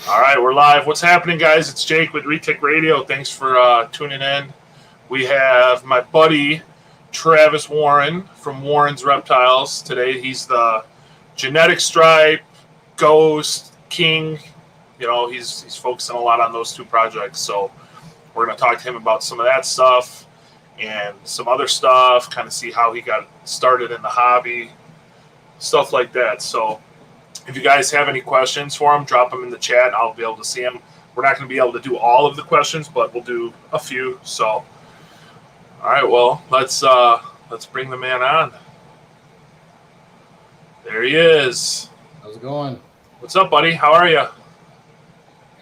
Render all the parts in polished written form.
All right, we're live. What's happening, guys? It's Jake with Retic Radio. Thanks for tuning in. We have my buddy Travis Warren from Warren's Reptiles. Today, he's the genetic stripe, ghost, king. He's focusing a lot on those two projects. So we're going to talk to him about some of that stuff and some other stuff, kind of see how he got started in the hobby, stuff like that. So if you guys have any questions for him, drop them in the chat. I'll be able to see them. We're not going to be able to do all of the questions, but we'll do a few. So, all right. Well, let's bring the man on. There he is. How's it going? What's up, buddy? How are you?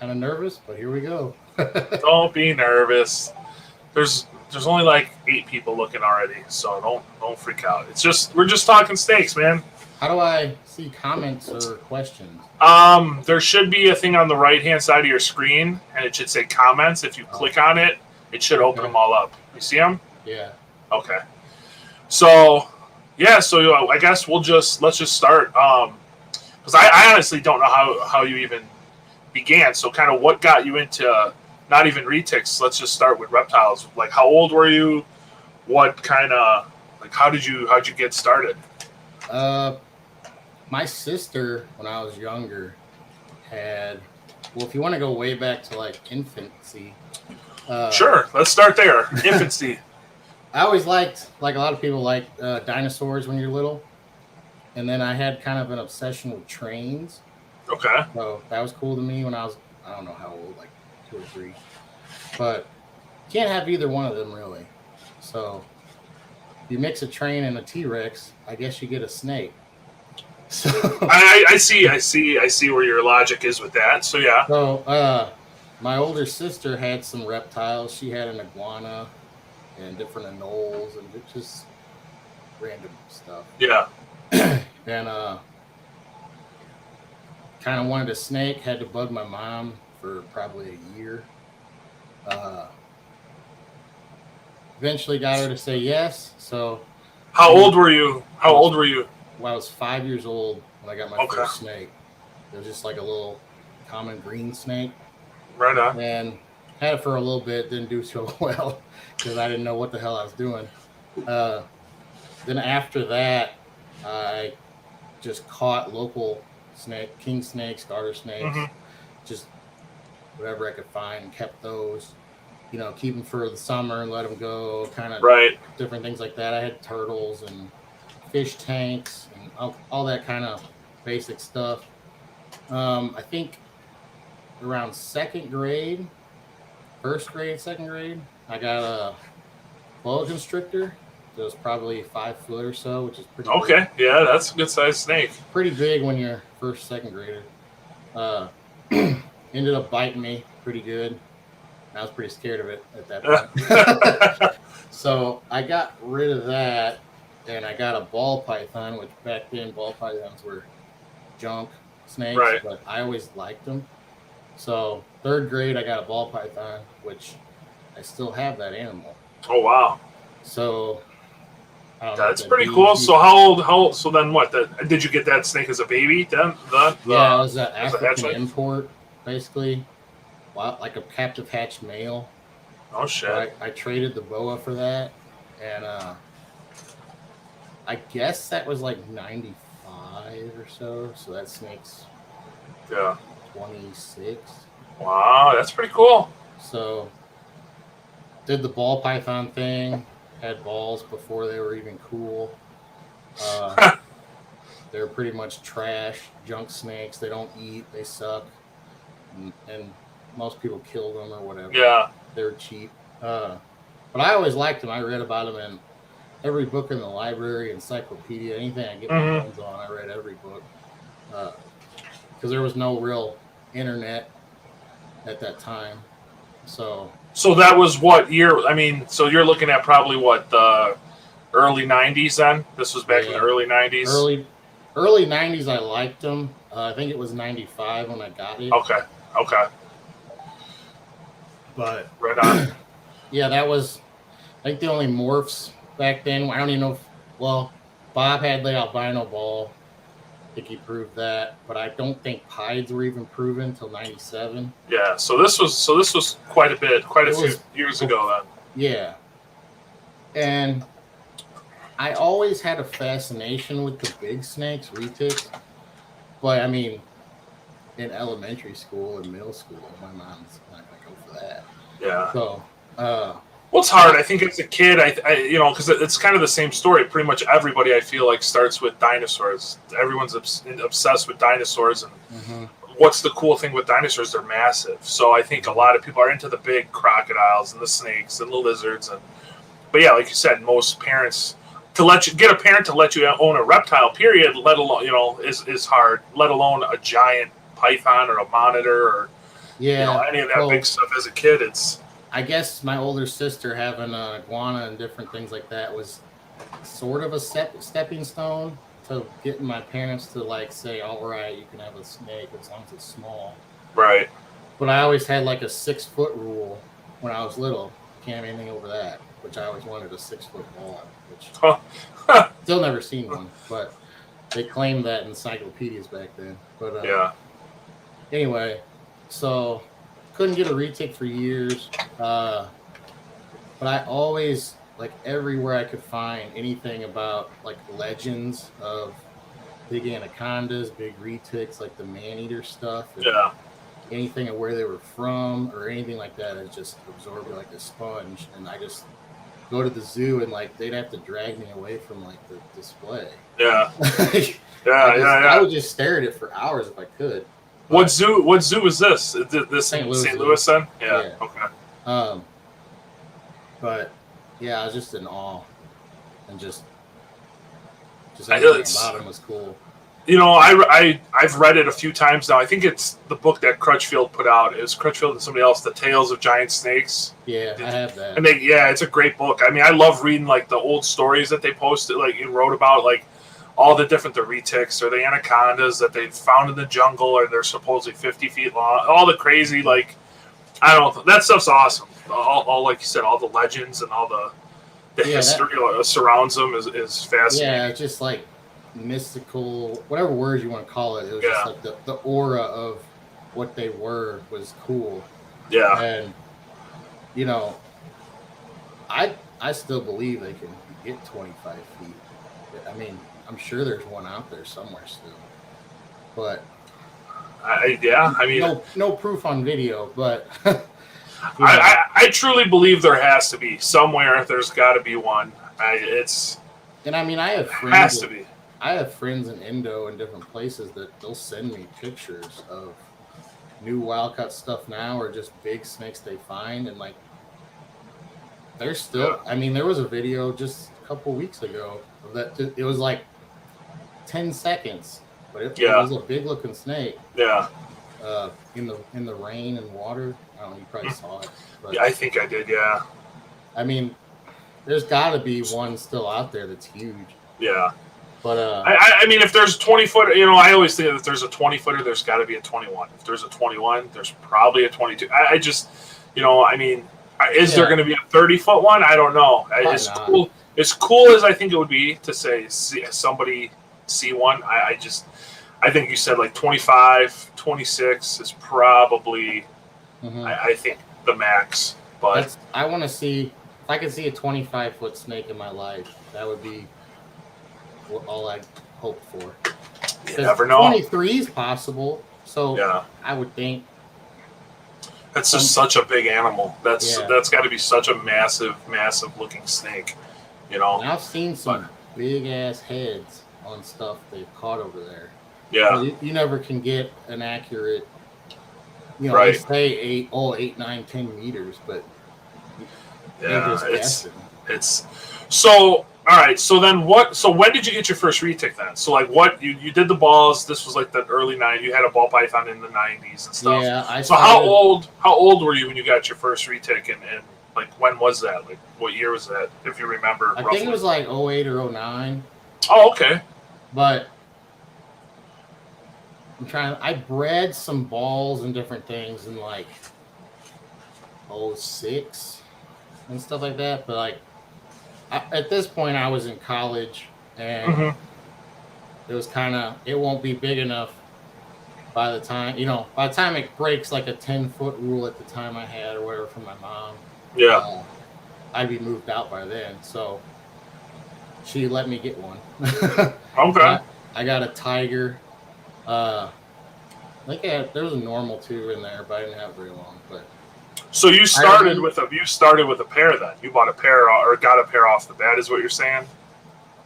Kind of nervous, but here we go. Don't be nervous. There's only like 8 people looking already, so don't freak out. We're just talking steaks, man. How do I see comments or questions? There should be a thing on the right-hand side of your screen, and it should say comments. If you click on it, it should open them all up. You see them? Yeah. Okay. So, yeah. So I guess let's just start. Because I honestly don't know how you even began. So, kind of what got you into not even retics? Let's just start with reptiles. Like, how old were you? What kind of how'd you get started? My sister, when I was younger, had, well, if you want to go way back to like infancy. Sure, let's start there. Infancy. I always liked, like a lot of people like dinosaurs when you're little. And then I had kind of an obsession with trains. Okay. So that was cool to me when I was, I don't know how old, like 2 or 3. But you can't have either one of them really. So if you mix a train and a T-Rex, I guess you get a snake. So I see where your logic is with that. So yeah. So my older sister had some reptiles. She had an iguana and different anoles and just random stuff. Yeah. And kind of wanted a snake. Had to bug my mom for probably a year. Eventually got her to say yes. So How old were you? When I was 5 years old when I got my first snake. It was just like a little common green snake. Right on. And had it for a little bit, didn't do so well because I didn't know what the hell I was doing. Then after that, I just caught local snake, king snakes, garter snakes, just whatever I could find, and kept those. You know, keep them for the summer and let them go, kind of different things like that. I had turtles and fish tanks and all that kind of basic stuff. I think around second grade, second grade, I got a boa constrictor. It was probably 5 foot or so, which is pretty big. Yeah, that's a good sized snake. Pretty big when you're second grader. Ended up biting me pretty good. I was pretty scared of it at that point. So I got rid of that, and I got a ball python, which back then ball pythons were junk snakes, but I always liked them. So 3rd grade, I got a ball python, which I still have that animal. Oh wow! So that's pretty cool. So how old? So then what? Did you get that snake as a baby? Then yeah, it was an African import, basically. Like a captive hatched male. Oh shit! So I traded the boa for that, and I guess that was like 95 or so. So that snake's 26. Wow, that's pretty cool. So did the ball python thing. Had balls before they were even cool. They're pretty much trash, junk snakes. They don't eat. They suck, and most people kill them or whatever. Yeah. They're cheap. But I always liked them. I read about them in every book in the library, encyclopedia, anything I get my hands on, I read every book. Because there was no real internet at that time. So that was what year? I mean, so you're looking at probably what, the early 90s then? This was back in the early 90s? Early 90s, I liked them. I think it was 95 when I got it. Okay. But right on. Yeah, that was, I think, the only morphs back then. I don't even know if, well, Bob had the albino ball. think he proved that, but I don't think pieds were even proven until '97. Yeah, so this was quite a few years ago then. Yeah, and I always had a fascination with the big snakes, retics, but I mean, in elementary school and middle school, my mom's not gonna go for that. Yeah. So, well, it's hard. I think as a kid, I you know, because it's kind of the same story. Pretty much everybody, I feel like, starts with dinosaurs. Everyone's obsessed with dinosaurs, and what's the cool thing with dinosaurs? They're massive. So I think a lot of people are into the big crocodiles and the snakes and the lizards. But yeah, like you said, most parents get a parent to let you own a reptile, period, let alone, you know, is hard. Let alone a giant python or a monitor or you know, any of that big stuff. As a kid, it's. I guess my older sister having an iguana and different things like that was sort of a stepping stone to getting my parents to like say, all right, you can have a snake as long as it's small. Right. But I always had like a 6-foot rule when I was little. Can't have anything over that, which I always wanted a 6-foot ball, which still never seen one, but they claimed that in encyclopedias back then. But yeah. Anyway, so couldn't get a retic for years, but I always, like, everywhere I could find anything about like legends of big anacondas, big retics, like the man-eater stuff, yeah, anything of where they were from or anything like that, it just absorbed me like a sponge. And I just go to the zoo and like they'd have to drag me away from like the display. Yeah. I would just stare at it for hours if I could. What zoo is this? This St. Louis then? Yeah. Okay. But yeah, I was just in awe, and just everything about him was cool. You know, I've read it a few times now. I think it's the book that Crutchfield put out. It was Crutchfield and somebody else, The Tales of Giant Snakes. Yeah, I have that. And it's a great book. I mean, I love reading like the old stories that they posted, like you wrote about, like all the different retics or the anacondas that they found in the jungle, or they're supposedly 50 feet long. All the crazy, like, I don't know, that stuff's awesome. All like you said, all the legends and all the history that surrounds them is fascinating. Yeah, just like mystical, whatever words you want to call it. It was just like the aura of what they were was cool. Yeah. And you know, I still believe they can get 25 feet. I mean, I'm sure there's one out there somewhere still, but I mean, no proof on video, but I truly believe there has to be somewhere. There's got to be one. And I mean, I have friends. Has to be. I have friends in Indo and different places that they'll send me pictures of new wild caught stuff now, or just big snakes they find, and like they're still. I mean, there was a video just a couple weeks ago of that. It was like 10 seconds, but it was a big looking snake. Yeah. In the rain and water. I don't know, you probably saw it. But, yeah, I think I did, yeah. I mean, there's got to be one still out there that's huge. Yeah. But I mean, if there's 20-footer, you know, I always think that if there's a 20-footer, there's got to be a 21. If there's a 21, there's probably a 22. I just, you know, I mean, is there going to be a 30-foot one? I don't know. As cool as I think it would be to somebody see one, I think you said like 25, 26 is probably, I think, the max. But I want to see, if I could see a 25-foot snake in my life, that would be all I hope for. You never know. 23 is possible, so I would think. That's just such a big animal. That's got to be such a massive looking snake, you know. And I've seen some big ass heads on stuff they've caught over there. Yeah. You never can get an accurate, you know, they say 8, 9, 10 meters, but it's so. All right. So then what? So when did you get your first retic then? So like what you did the balls? This was like the early 90s. You had a ball python in the 90s and stuff. Yeah. How old were you when you got your first retic, and like when was that? Like what year was that? If you remember. I think it was like 08 or 09. Oh, okay. But I bred some balls and different things in like 06 and stuff like that. But like at this point, I was in college, and it was kind of, it won't be big enough by the time, by the time it breaks like a 10-foot rule at the time I had or whatever from my mom. Yeah. I'd be moved out by then. So she let me get one. Okay. I got a tiger. I think there was a normal too in there, but I didn't have very long. But so you started with a pair then. You bought a pair or got a pair off the bat, is what you're saying?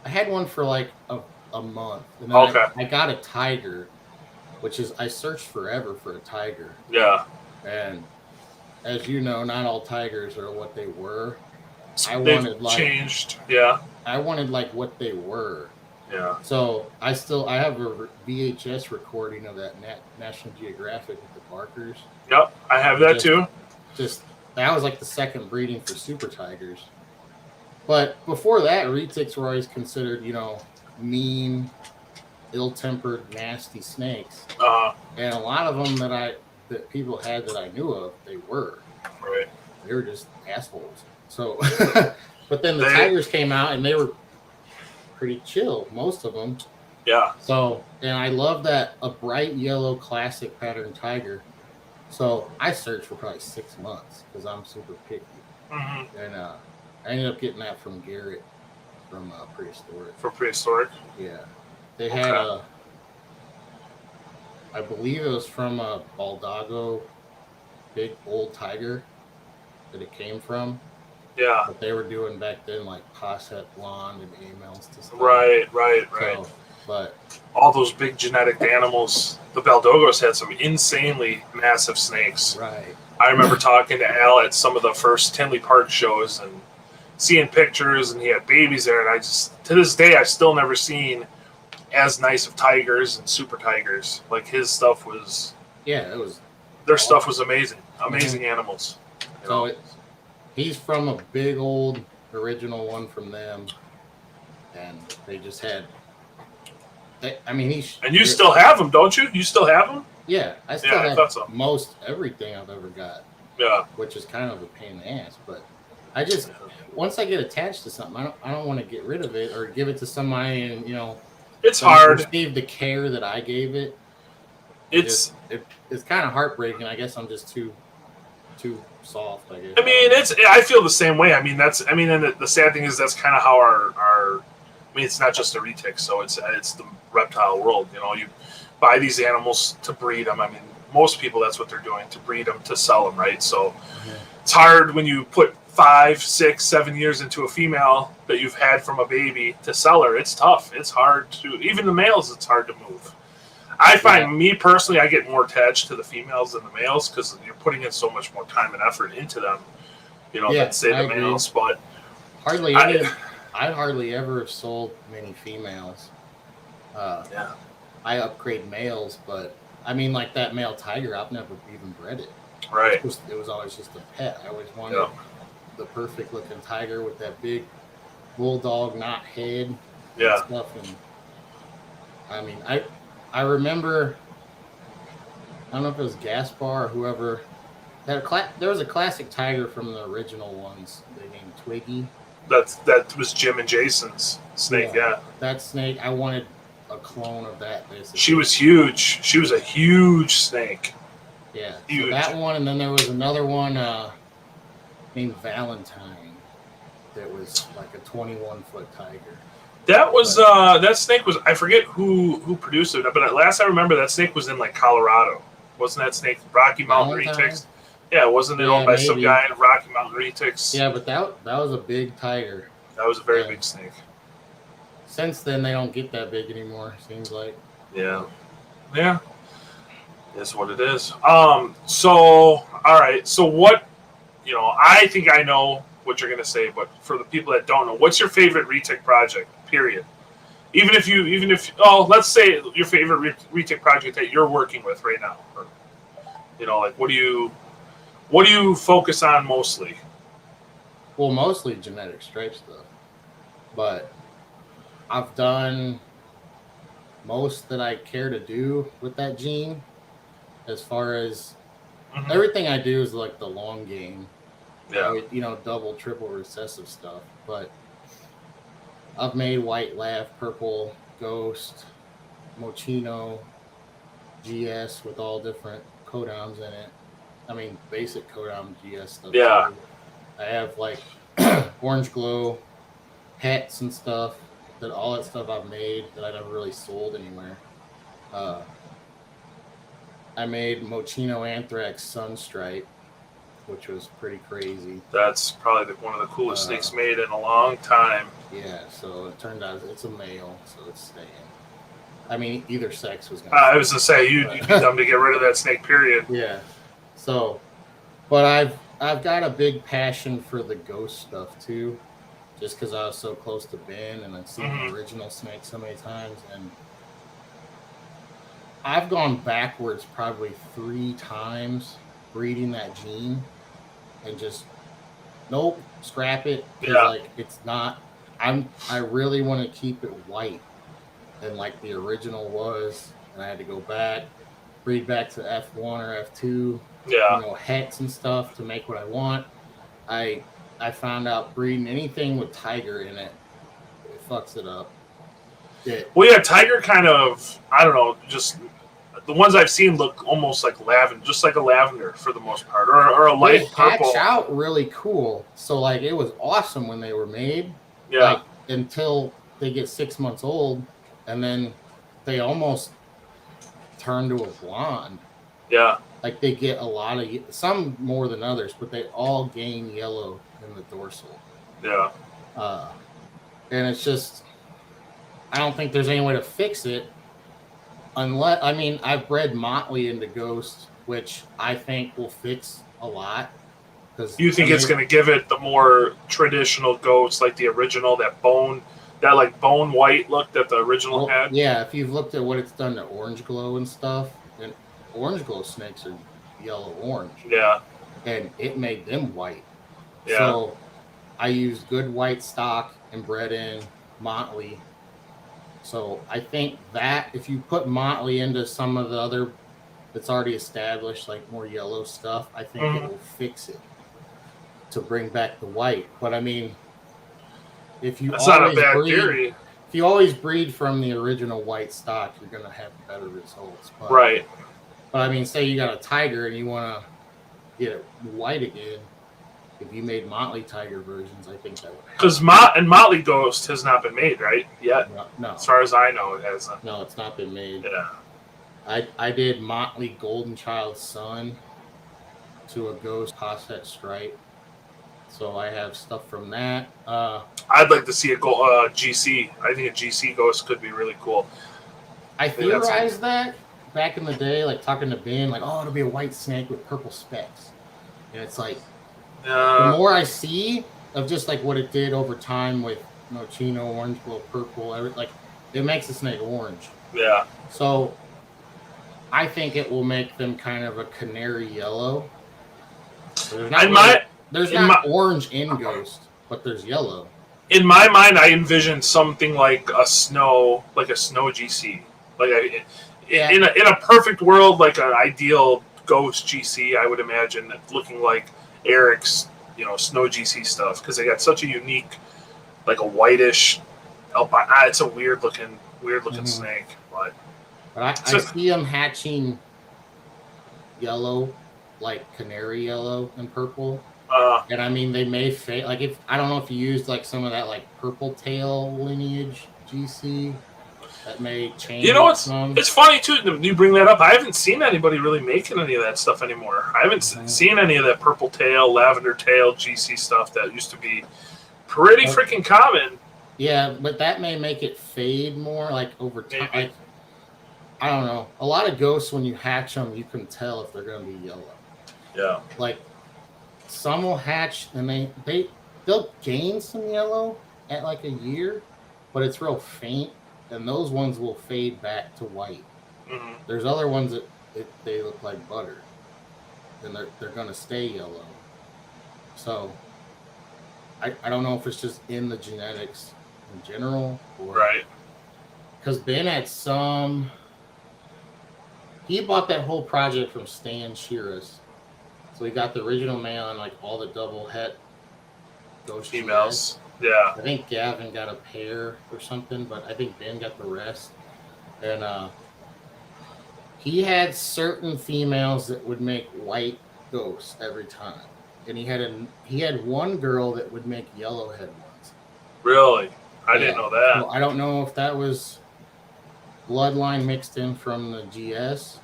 I had one for like a month, and then I got a tiger, which is I searched forever for a tiger. Yeah. And as you know, not all tigers are what they were. They've changed. Yeah. I wanted like what they were. Yeah. So I have a VHS recording of that National Geographic with the Barkers. Yep, I have that too. That was like the second breeding for super tigers. But before that, Retics were always considered, mean, ill-tempered, nasty snakes. And a lot of them that people had that I knew of, they were. Right. They were just assholes. So, but then the tigers came out and they were pretty chill, most of them. Yeah. So, and I love a bright yellow classic pattern tiger. So I searched for probably 6 months because I'm super picky. Mm-hmm. And I ended up getting that from Garrett from Prehistoric. From Prehistoric? Yeah. They had I believe it was from a Baldago big old tiger that it came from. Yeah. But they were doing back then like Posset Blonde and A-males to stuff. Right. So, but all those big genetic animals, the Baldogos had some insanely massive snakes. Right. I remember talking to Al at some of the first Tinley Park shows and seeing pictures, and he had babies there, and I just, to this day, I've still never seen as nice of tigers and super tigers. Like his stuff was, their stuff was amazing animals. So he's from a big old original one from them, and they just had. And you still have them, don't you? You still have them? Yeah, I still have most everything I've ever got. Yeah, which is kind of a pain in the ass, but I just once I get attached to something, I don't want to get rid of it or give it to somebody, and it's hard. Receive the care that I gave it. It's kind of heartbreaking. I guess I'm just too soft. I guess. I feel the same way. And the sad thing is that's kind of how our. It's not just a retic, so it's the reptile world. You buy these animals to breed them. Most people, that's what they're doing, to breed them, to sell them, right? So It's hard when you put 5, 6, 7 years into a female that you've had from a baby to sell her. It's tough. It's hard to, even the males, it's hard to move. I find, me personally, I get more attached to the females than the males because you're putting in so much more time and effort into them, than say the males. But I hardly ever have sold many females. I upgrade males, but like that male tiger, I've never even bred it. Right. It was always just a pet. I always wanted the perfect looking tiger with that big bulldog knot head. Yeah. And stuff. And I remember, I don't know if it was Gaspar or whoever. There was a classic tiger from the original ones. They named Twiggy. That was Jim and Jason's snake. Yeah. That snake, I wanted a clone of that. Basically. She was huge. She was a huge snake. Yeah. Huge. So that one, and then there was another one named Valentine that was like a 21-foot tiger. That was that snake was, I forget who produced it, but at last I remember that snake was in like Colorado. Wasn't that snake Rocky Mountain Retics? Yeah, wasn't it owned by some guy in Rocky Mountain Retics? Yeah, but that was a big tiger. That was a very big snake. Since then, they don't get that big anymore, seems like. Yeah. Yeah. That's what it is. So, all right. So what, I think I know what you're going to say, but for the people that don't know, what's your favorite Retic project, period? Let's say your favorite Retic project that you're working with right now. Or, what do you focus on mostly? Well, mostly genetic stripe stuff, but I've done most that I care to do with that gene. As far as everything I do is like the long game, double, triple recessive stuff. But I've made white lav, purple ghost, Mochino GS with all different codons in it. I mean, basic codon GS stuff. Yeah. Too. I have like orange glow hats and stuff. All that stuff I've made that I never really sold anywhere. I made Mochino Anthrax Sunstripe, which was pretty crazy. That's probably one of the coolest snakes made in a long time. Yeah, so it turned out it's a male, so it's staying. I mean, either sex was gonna I was going to say, you'd be dumb to get rid of that snake, period. Yeah. So, but I've got a big passion for the ghost stuff too, just because I was so close to Ben and I've seen the original snake so many times, and I've gone backwards probably 3 times breeding that gene, and just nope, scrap it. Yeah. Like it's not. I really want to keep it white, and like the original was, and I had to go back, breed back to F1 or F2. Yeah. You know, hets and stuff to make what I want. I found out breeding anything with tiger in it fucks it up. Well, yeah, tiger kind of, I don't know, just the ones I've seen look almost like lavender, just like a lavender for the most part, or a light purple. Hatch out really cool. So like it was awesome when they were made. Yeah. Like, until they get 6 months old, and then they almost turn to a blonde. Yeah. Like they get a lot of, some more than others, but they all gain yellow in the dorsal. Yeah. And it's just, I don't think there's any way to fix it unless, I mean, I've bred Motley into Ghost, which I think will fix a lot. You think it's going to give it the more traditional Ghost, like the original, that like bone white look that the original had? Yeah, if you've looked at what it's done to orange glow and stuff, and orange glow snakes are yellow orange. Yeah. And it made them white. Yeah. So I used good white stock and bred in Motley. So I think that if you put Motley into some of the other that's already established, like more yellow stuff, I think it will fix it to bring back the white. But I mean, if you that's not a bad theory. If you always breed from the original white stock, you're going to have better results. But, right. But I mean, say you got a tiger and you want to get it white again. If you made Motley tiger versions, I think that would help. Because Motley Ghost has not been made, right? Yet. No. As far as I know, it hasn't. No, it's not been made. Yeah. I did Motley Golden Child Sun to a Ghost Cosset Stripe. So I have stuff from that. I'd like to see a GC. I think a GC Ghost could be really cool. I theorized that back in the day, like talking to Ben, like, oh, it'll be a white snake with purple specks. And it's like, the more I see of just like what it did over time with Mochino, orange, glow, purple, like it makes the snake orange. Yeah. So I think it will make them kind of a canary yellow. So there's not orange in Ghost, but there's yellow. In my mind, I envision something like a snow GC. Like in a perfect world, like an ideal Ghost GC, I would imagine it looking like Eric's, snow GC stuff, because they got such a unique, like a whitish albino. It's a weird looking snake, but I see them hatching yellow, like canary yellow and purple. And I mean, they may fade. Like I don't know if you used like some of that like purple tail lineage GC. That may change. It's funny too. You bring that up. I haven't seen anybody really making any of that stuff anymore. I haven't seen any of that purple tail, lavender tail GC stuff that used to be pretty freaking common. Yeah, but that may make it fade more, like over time. Like, I don't know. A lot of ghosts, when you hatch them, you can tell if they're going to be yellow. Yeah. Like some will hatch and they'll gain some yellow at like a year, but it's real faint. And those ones will fade back to white. Mm-hmm. There's other ones that they look like butter, and they're going to stay yellow. So I don't know if it's just in the genetics in general, or right? Because Ben had he bought that whole project from Stan Shearis, so he got the original male and like all the double het ghost females. Yeah. I think Gavin got a pair or something, but I think Ben got the rest. and he had certain females that would make white ghosts every time, and he had one girl that would make yellowhead ones. Really? I didn't know that. So I don't know if that was bloodline mixed in from the GS,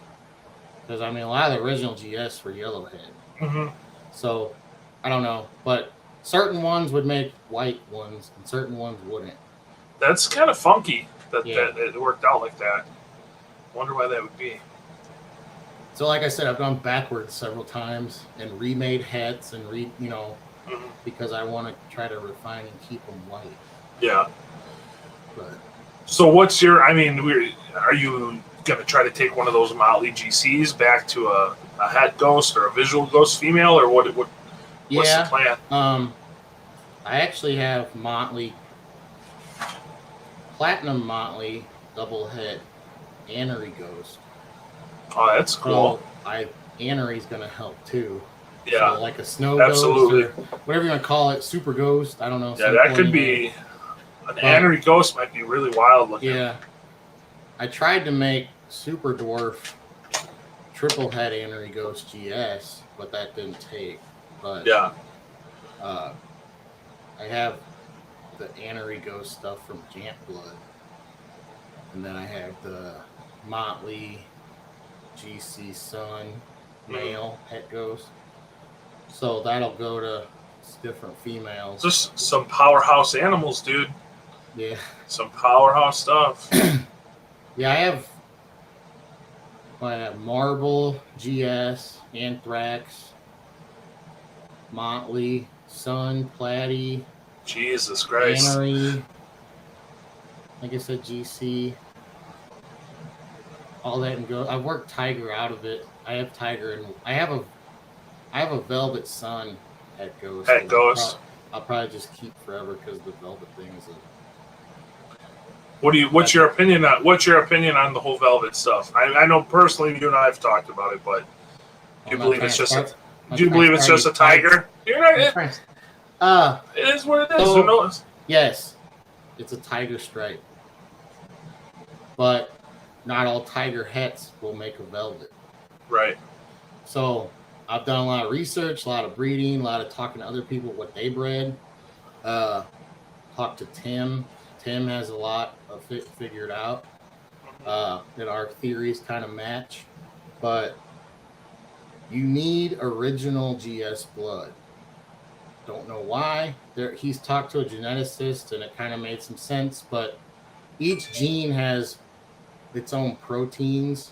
because I mean a lot of the original GS were yellowhead. Mm-hmm. So I don't know, but certain ones would make white ones, and certain ones wouldn't. That's kind of funky that it worked out like that. Wonder why that would be. So, like I said, I've gone backwards several times and remade hets and because I want to try to refine and keep them white. Yeah. But so, what's your? I mean, are you gonna try to take one of those Motley GCs back to a het ghost or a visual ghost female, or what? What's the plan? I actually have Motley, Platinum Motley double head Anery ghost. Oh, that's cool. So Anery's going to help too. Yeah. So like a snow absolutely. Ghost or whatever you want to call it, super ghost. I don't know. Yeah, that could be. An Anery ghost might be really wild looking. Yeah. I tried to make super dwarf triple head Anery ghost GS, but that didn't take. But yeah. I have the Anery ghost stuff from Jant Blood. And then I have the Motley GC Sun male het ghost. So that'll go to different females. Just some powerhouse animals, dude. Yeah. Some powerhouse stuff. Yeah, I have Marble, GS, Anthrax, Motley, Sun, Platy. Jesus Christ. Anery, like I said, GC. All that and go. I've worked Tiger out of it. I have Tiger and I have a Velvet Sun het ghost. Het ghost. I'll probably just keep forever because the Velvet thing is a. What's your opinion on the whole Velvet stuff? I know personally you and I have talked about it, but do you believe it's just a tiger? You're not. It is what it is. Who knows? Yes, it's a tiger stripe, but not all tiger hets will make a velvet. Right. So I've done a lot of research, a lot of breeding, a lot of talking to other people what they bred. Talked to Tim. Tim has a lot of it figured out that our theories kind of match, but you need original GS blood. Don't know why. He's talked to a geneticist and it kind of made some sense, but each gene has its own proteins.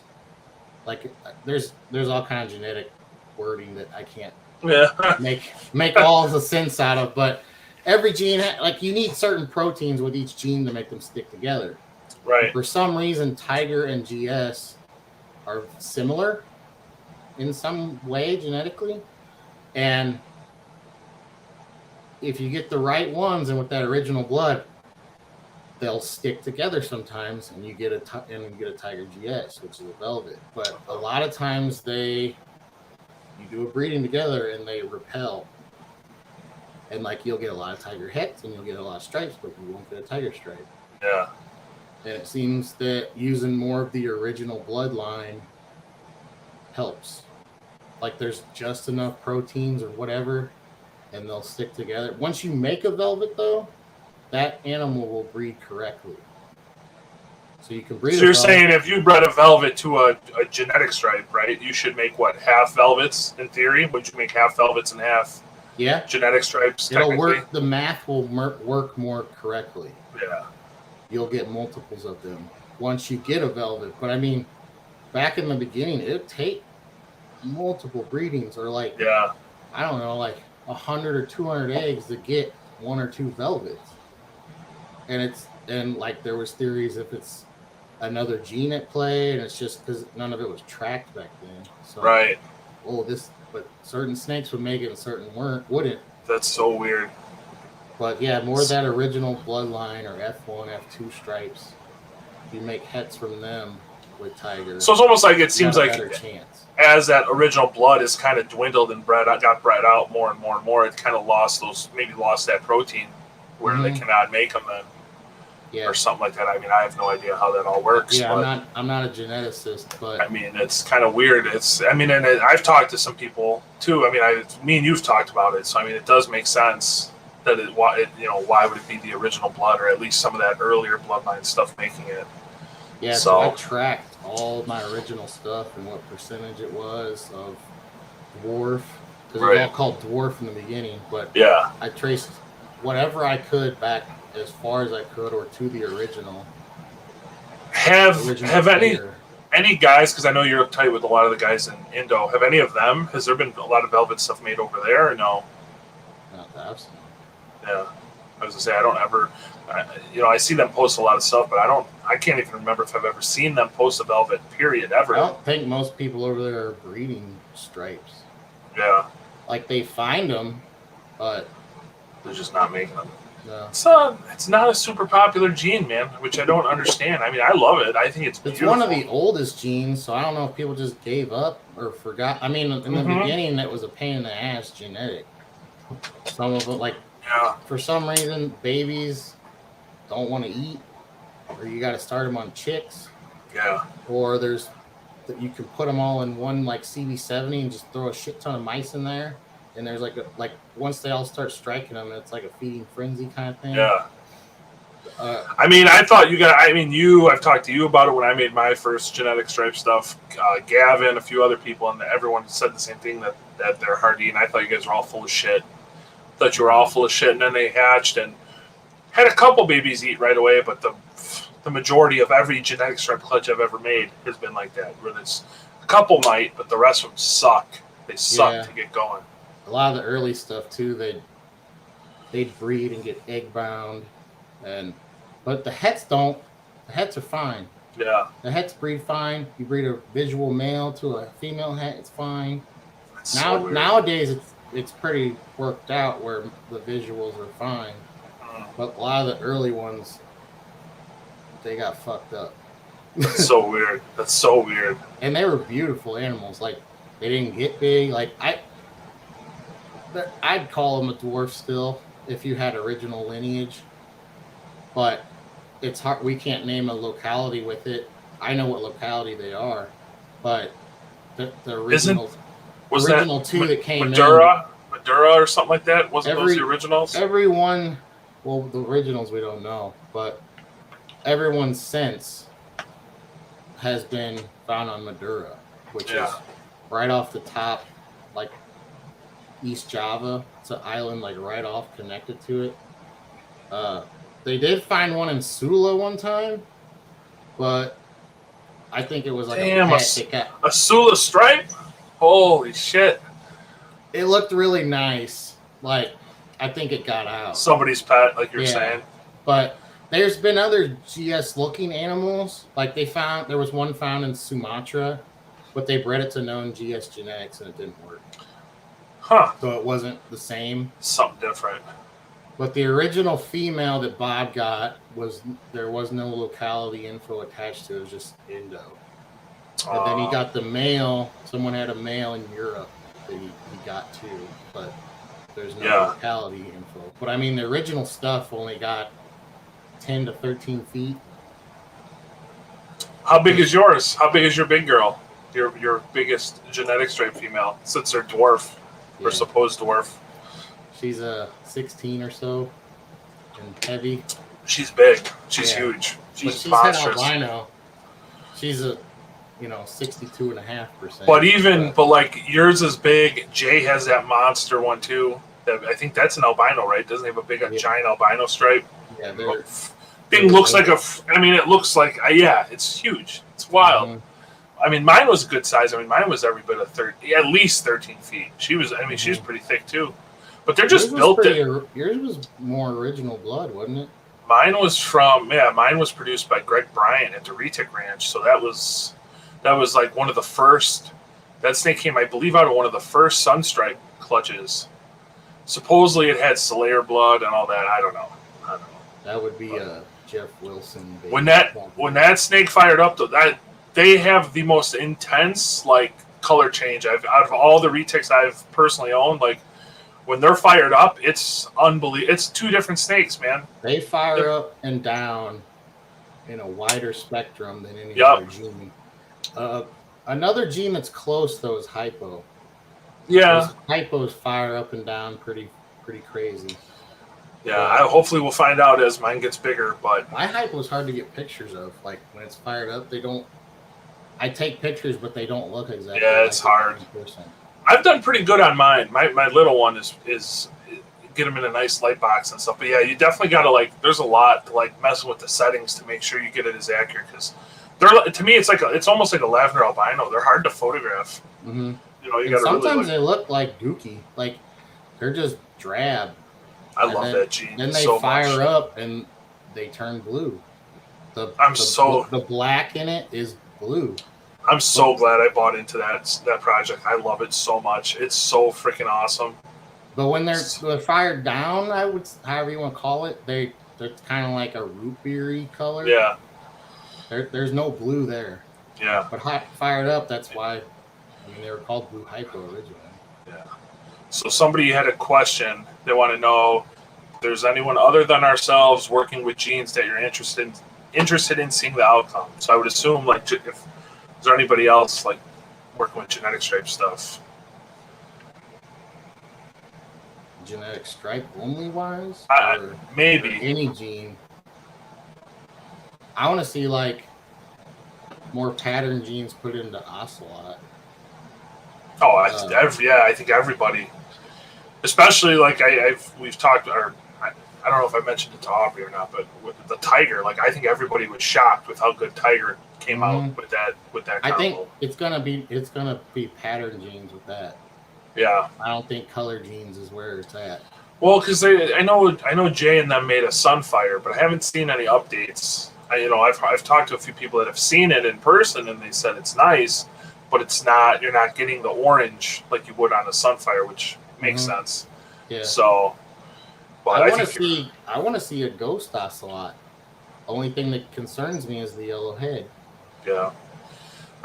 Like there's all kind of genetic wording that I can't make all the sense out of, but every gene, you need certain proteins with each gene to make them stick together. Right. For some reason, Tiger and GS are similar in some way genetically, and if you get the right ones and with that original blood, they'll stick together sometimes, and you get a Tiger GS, which is a velvet. But a lot of times you do a breeding together and they repel. And you'll get a lot of tiger hets and you'll get a lot of stripes, but you won't get a tiger stripe. Yeah. And it seems that using more of the original bloodline helps. There's just enough proteins or whatever, and they'll stick together. Once you make a velvet, though, that animal will breed correctly. So you can breed. So you're saying if you bred a velvet to a genetic stripe, right? You should make half velvets in theory? Would you make half velvets and half? Yeah, genetic stripes. It'll work. The math will work more correctly. Yeah, you'll get multiples of them once you get a velvet. But I mean, back in the beginning, it'd take multiple breedings, or I don't know, 100 or 200 eggs to get one or two velvets. And there was theories if it's another gene at play, and it's just because none of it was tracked back then. So, right. But certain snakes would make it and certain wouldn't. That's so weird. But yeah, more of that original bloodline or F1, F2 stripes. If you make hets from them with Tiger. So it's almost like it seems like chance. As that original blood is kind of dwindled and got bred out more and more, it kind of lost that protein where they cannot make them then. Yeah. or something like that. I mean, I have no idea how that all works. Yeah, but I'm not a geneticist, but I mean, it's kind of weird. I've talked to some people too. I mean, me and you've talked about it, so I mean, it does make sense that why would it be the original blood, or at least some of that earlier bloodline stuff making it. yeah. So I tracked all of my original stuff and what percentage it was of dwarf, because it was all called dwarf in the beginning. But yeah, I traced whatever I could back as far as I could, or to the original. Have any guys? Because I know you're tight with a lot of the guys in Indo. Have any of them? Has there been a lot of velvet stuff made over there, or no? Not that I've seen. Yeah, I was gonna say I don't ever. I see them post a lot of stuff, but I can't even remember if I've ever seen them post a velvet. Period. Ever. I don't think most people over there are breeding stripes. Yeah. Like they find them, but they're just not making them. No. It's not a super popular gene, man, which I don't understand. I mean, I love it. I think it's beautiful. One of the oldest genes, so I don't know if people just gave up or forgot. I mean, in the beginning, that was a pain in the ass genetic. Some of them, for some reason, babies don't want to eat, or you got to start them on chicks. Yeah. Or you can put them all in one CV70 and just throw a shit ton of mice in there. And there's once they all start striking them, it's like a feeding frenzy kind of thing. Yeah. I mean, I've talked to you about it when I made my first genetic stripe stuff. Gavin, a few other people, and everyone said the same thing, that they're hardy. And I thought you guys were all full of shit. Thought you were all full of shit. And then they hatched and had a couple babies eat right away. But the majority of every genetic stripe clutch I've ever made has been like that, where there's a couple might, but the rest of them suck. They suck to get going. A lot of the early stuff too, they'd breed and get egg bound, but the hets don't. The hets are fine. Yeah. The hets breed fine. You breed a visual male to a female het, it's fine. Nowadays it's pretty worked out where the visuals are fine, but a lot of the early ones, they got fucked up. That's so weird. That's so weird. And they were beautiful animals. Like they didn't get big. Like I'd call them a dwarf still if you had original lineage, but it's hard. We can't name a locality with it. I know what locality they are, but the original two that came Madura or something like that. Wasn't those the originals? Everyone, well, the originals we don't know, but everyone since has been found on Madura, which is right off the top, like East Java. It's an island right off connected to it. They did find one in Sula one time, but I think it was a Sula stripe. Holy shit! It looked really nice. I think it got out. Somebody's pet, like you're saying. But there's been other GS looking animals. There was one found in Sumatra, but they bred it to known GS genetics and it didn't work. Huh. So it wasn't the same. Something different. But the original female that Bob got there was no locality info attached to it. It was just Indo. But then he got the male. Someone had a male in Europe that he got too. But there's no locality info. But I mean, the original stuff only got 10 to 13 feet. How big is yours? How big is your big girl? Your biggest genetic stripe female, since they're dwarf. Or supposed dwarf. She's 16 or so and heavy. She's big. She's huge. She's monstrous. Had albino. She's 62.5%. But yours is big. Jay has that monster one too. I think that's an albino, right? Doesn't he have a big giant albino stripe? Yeah, thing looks like it looks like it's huge. It's wild. Mm-hmm. I mean, mine was a good size. I mean, mine was every bit of at least 13 feet. She was, she was pretty thick too. But they're just built it. Yours was more original blood, wasn't it? Mine was produced by Greg Bryant at the Retic Ranch. So that was like one of the first. That snake came, I believe, out of one of the first Sunstripe clutches. Supposedly, it had Slayer blood and all that. I don't know. That would be a Jeff Wilson. When that snake fired up, though, they have the most intense color change. Out of all the Retics I've personally owned, when they're fired up, it's unbelievable. It's two different snakes, man. They fire up and down in a wider spectrum than any Yep. other gene. Another gene that's close though is hypo. Yeah. Those hypos fire up and down pretty crazy. Yeah, hopefully we'll find out as mine gets bigger. But my hypo is hard to get pictures of. Like when it's fired up, they don't. I take pictures, but they don't look exactly. Yeah, it's hard. I've done pretty good on mine. My little one is get them in a nice light box and stuff. But yeah, you definitely got to like. There's a lot to like messing with the settings to make sure you get it as accurate because they're to me it's almost like a lavender albino. They're hard to photograph. Mm-hmm. You know, you got to sometimes they look like dookie, like they're just drab. I love that gene. Then they fire up and they turn blue. The black in it is blue. I'm so glad I bought into that project. I love it so much. It's so freaking awesome. But when they're fired down, I would, however you want to call it, they're kind of like a root beery color. Yeah. There's no blue there. Yeah. But fired up, that's why. I mean, they were called blue hypo originally. Yeah. So somebody had a question. They want to know if there's anyone other than ourselves working with genes that you're interested in seeing the outcome. So I would assume like if is there anybody else like working with genetic stripe stuff? Genetic stripe only wise? Maybe. Or any gene. I want to see like more pattern genes put into ocelot. Oh, I think everybody, especially like we've talked, or I don't know if I mentioned it to Aubrey or not, but with the tiger, like I think everybody was shocked with how good tiger came out with that combo. I think it's gonna be pattern genes with that. Yeah. I don't think color genes is where it's at. Well, because I know Jay and them made a Sunfire, but I haven't seen any updates. I've talked to a few people that have seen it in person, and they said it's nice, but it's not. You're not getting the orange like you would on a Sunfire, which makes sense. Yeah. So, but I want to see a ghost ocelot. Only thing that concerns me is the yellow head. Yeah.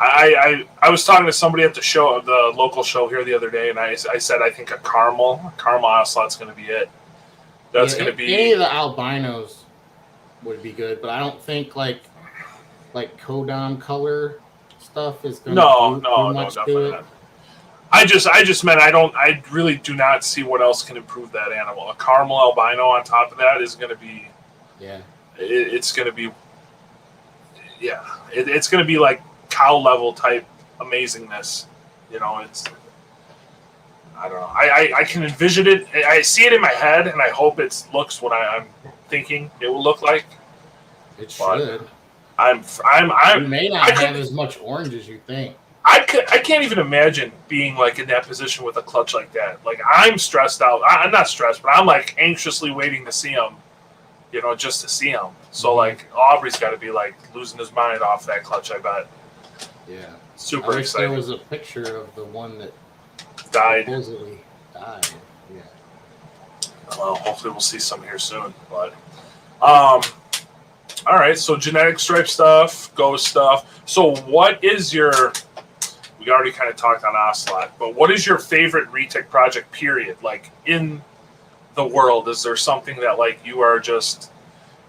I was talking to somebody at the local show here the other day, and I said I think a caramel ocelot's going to be it. That's going to be any of the albinos would be good, but I don't think like codon color stuff is going to do much to it. I just meant I really do not see what else can improve that animal. A caramel albino on top of that is going to be it's going to be it's going to be like cow level type amazingness. You know, it's I don't know. I can envision it. I see it in my head, and I hope it looks what I'm thinking it will look like. It should. You may not have as much orange as you think. I can't even imagine being like in that position with a clutch like that. Like I'm stressed out. I'm not stressed, but I'm like anxiously waiting to see him. You know, just to see him. So like Aubrey's got to be like losing his mind off that clutch. I bet. Yeah. Super excited. There was a picture of the one that supposedly died. Yeah. Well, hopefully we'll see some here soon. But, all right. So genetic stripe stuff, ghost stuff. So what is your? We already kind of talked on Ocelot, but what is your favorite Retic project? Period. Like in the world, is there something that like you are just?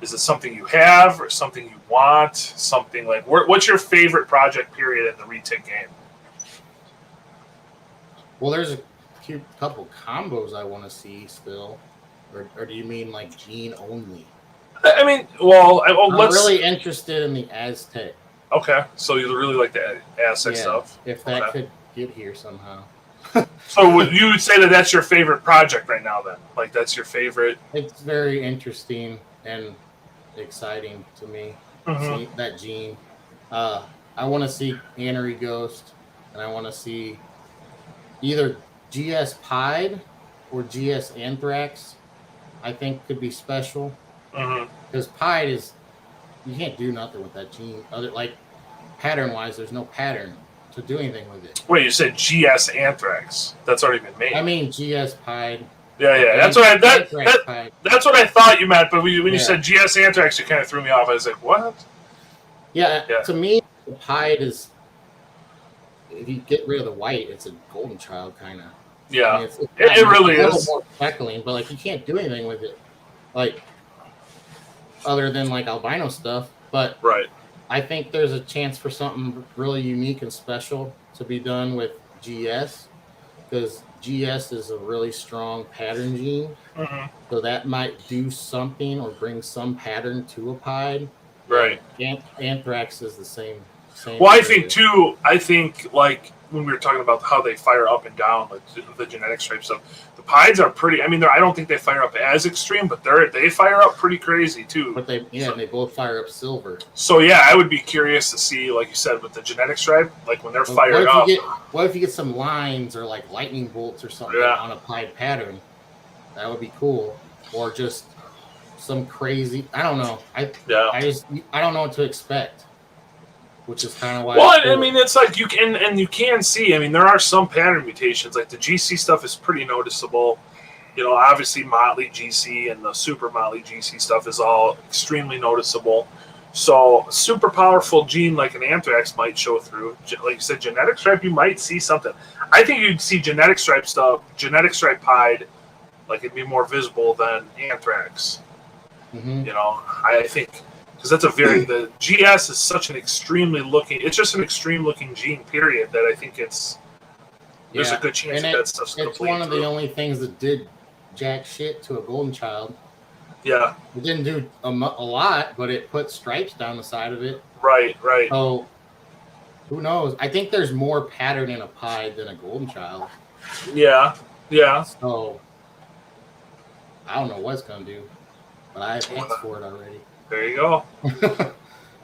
Is it something you have or something you want? Something like what's your favorite project? Period in the Retic game. Well, there's a couple combos I want to see still, or do you mean like gene only? I mean, well, I'm really interested in the Aztec. Okay, so you really like the Aztec stuff. If that could get here somehow. So you would say that that's your favorite project right now, then? Like that's your favorite? It's very interesting and exciting to me. See that gene. I want to see Anery Ghost, and I want to see either GS Pied or GS Anthrax. I think could be special because Pied is you can't do nothing with that gene. Other like pattern wise, there's no pattern to do anything with it. Wait, you said GS Anthrax? That's already been made. I mean GS Pied. Yeah. That's what that's what I thought you meant. But when you said GS Anthrax, you kind of threw me off. I was like, what? Yeah. To me, the Pied is if you get rid of the white, it's a golden child kind of. Yeah, I mean, it really a little is. more speckling, but like you can't do anything with it, like other than like albino stuff. But Right. I think there's a chance for something really unique and special to be done with GS because GS is a really strong pattern gene. Hmm. So that might do something or bring some pattern to a pied. And Right. anthrax is the same Well, I think area. too. I think like when we were talking about how they fire up and down, like the genetic stripe stuff, the pieds are pretty. I mean, I don't think they fire up as extreme, but they fire up pretty crazy too. But So, they both fire up silver. so yeah, I would be curious to see, like you said, with the genetic stripe, like when they're fired up. What if you get some lines or like lightning bolts or something Yeah. on a pied pattern? That would be cool. Or just some crazy. I don't know. I don't know what to expect. Which is kind of why. Well, I mean, it's like you can see. I mean, there are some pattern mutations. Like the GC stuff is pretty noticeable. You know, obviously Motley GC and the super Motley GC stuff is all extremely noticeable. So, super powerful gene like an anthrax might show through. Like you said, genetic stripe, you might see something. I think you'd see genetic stripe stuff, genetic stripe pied, like it'd be more visible than anthrax. Mm-hmm. You know, I think. Because that's the GS is such an extremely looking, it's just an extreme looking gene, period, that I think there's a good chance that stuff's going to bleed. It's one of the only things that did jack shit to a golden child. Yeah. It didn't do a lot, but it put stripes down the side of it. Right. So, who knows? I think there's more pattern in a pied than a golden child. Yeah. So, I don't know what it's going to do, but I have X for it already. There you go. But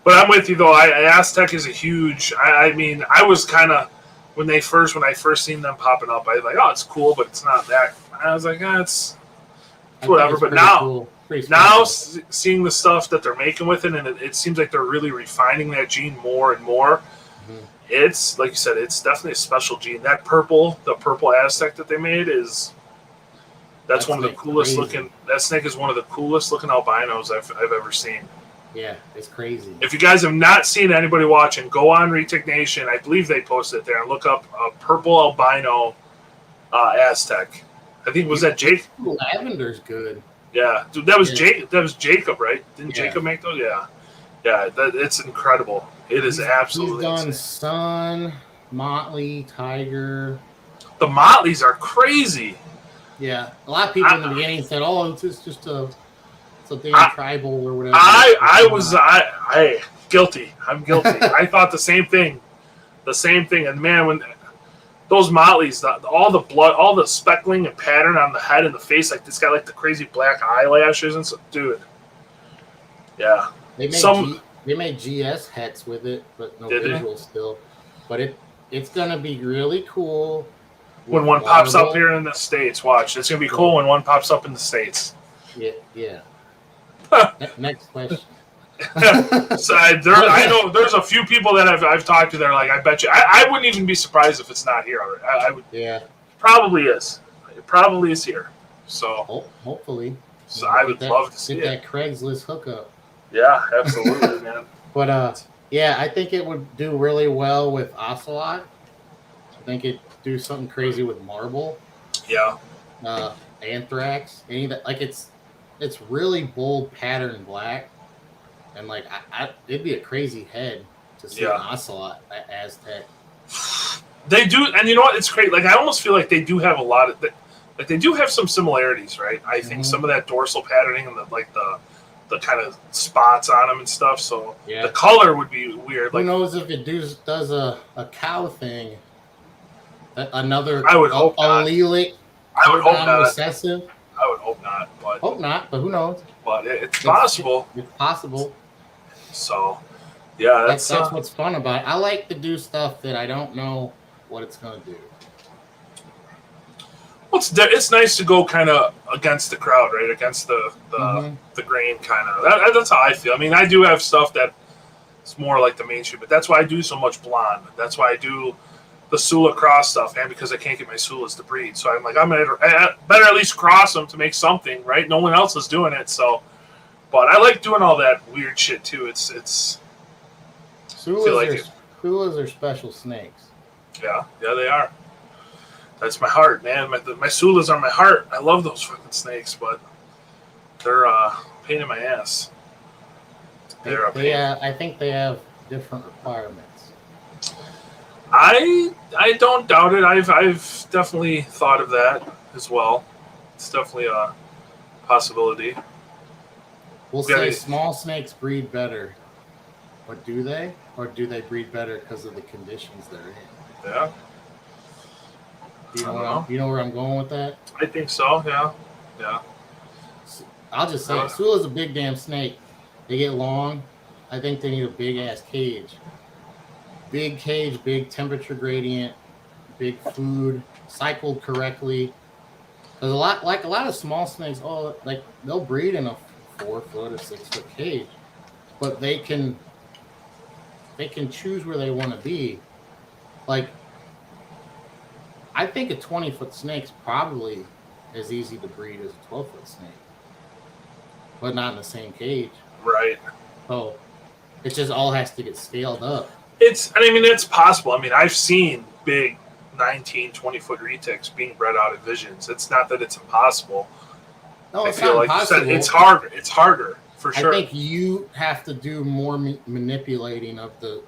I'm with you though. Aztec is a huge. I mean, I was kind of when I first seen them popping up, I was like, oh, it's cool, but it's not that. I was like, it's whatever. But now seeing the stuff that they're making with it, and it seems like they're really refining that gene more and more. Mm-hmm. It's like you said, it's definitely a special gene. The purple Aztec that they made is. That's one of the coolest looking. That snake is one of the coolest looking albinos I've ever seen. Yeah, it's crazy. If you guys have not seen anybody watching, go on Retic Nation. I believe they posted it there and look up a purple albino Aztec. I think was that Jake. Lavender's good. Yeah, dude, that was Jake. That was Jacob, right? Didn't Jacob make those? Yeah. It's incredible. It is absolutely. He's done Sun, Motley, Tiger. The Motleys are crazy. Yeah, a lot of people in the beginning said, "Oh, it's just a damn tribal or whatever." I guilty. I'm guilty. I thought the same thing. And man, when those Motleys, all the blood, all the speckling and pattern on the head and the face, like this guy, like the crazy black eyelashes and stuff, dude. Yeah, they made GS hats with it, but no visuals still. But it's gonna be really cool. When one pops up here in the States, watch. It's going to be cool when one pops up in the States. Yeah. Next question. So I know there's a few people that I've talked to that are like, I bet you. I wouldn't even be surprised if it's not here already. I would. Yeah. Probably is. It probably is here. So. Hopefully. So I would love to see get that Craigslist hookup. Yeah, absolutely, man. But I think it would do really well with Ocelot. I think it do something crazy with marble. Yeah. Anthrax. Any of that, like it's really bold pattern black, and like it'd be a crazy head to see an Ocelot Aztec. They do, and you know what? It's great. Like I almost feel like they do have a lot of, like they do have some similarities, right? I think some of that dorsal patterning and the kind of spots on them and stuff. So the color would be weird. Who knows if it does a cow thing? Another I would hope allelic. I would hope not. Recessive. I would hope not. But hope not. But who knows? But it's possible. It's possible. So, yeah, that's what's fun about it. I like to do stuff that I don't know what it's gonna do. Well, it's nice to go kind of against the crowd, right? Against the grain, kind of. That's how I feel. I mean, I do have stuff that it's more like the mainstream, but that's why I do so much blonde. That's why I do the Sula cross stuff, and because I can't get my Sulas to breed. So I'm like, I better at least cross them to make something, right? No one else is doing it, so. But I like doing all that weird shit too. It's. Sulas are special snakes. Yeah, they are. That's my heart, man. My Sulas are my heart. I love those fucking snakes, but they're a pain in my ass. They're a pain. I think they have different requirements. I don't doubt it. I've definitely thought of that as well. It's definitely a possibility. We'll say small snakes breed better, but do they? Or do they breed better because of the conditions they're in? Yeah. Do you know where I'm going with that? I think so. Yeah. Yeah. I'll just say Sula's a big damn snake. They get long. I think they need a big ass cage. Big cage, big temperature gradient, big food, cycled correctly. There's a lot of small snakes. Oh, like they'll breed in a 4 foot or 6 foot cage, but they can choose where they want to be. Like, I think a 20-foot snake's probably as easy to breed as a 12-foot snake, but not in the same cage. Right. So it just all has to get scaled up. It's possible. I mean, I've seen big 19, 20-foot retics being bred out of Visions. It's not that it's impossible. No, it's not impossible. It's harder. It's harder, for sure. I think you have to do more manipulating of the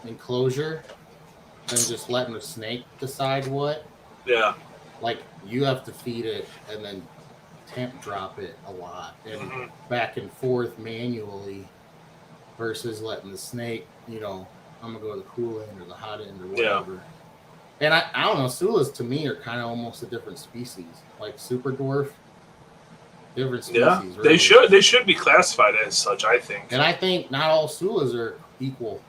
enclosure than just letting the snake decide what. Yeah. Like, you have to feed it and then temp drop it a lot and back and forth manually versus letting the snake, I'm going to go to the cool end or the hot end or whatever. Yeah. And I don't know, Sulas to me are kind of almost a different species. Like super dwarf, different species. Yeah, really. They should be classified as such, I think. And I think not all Sulas are equal.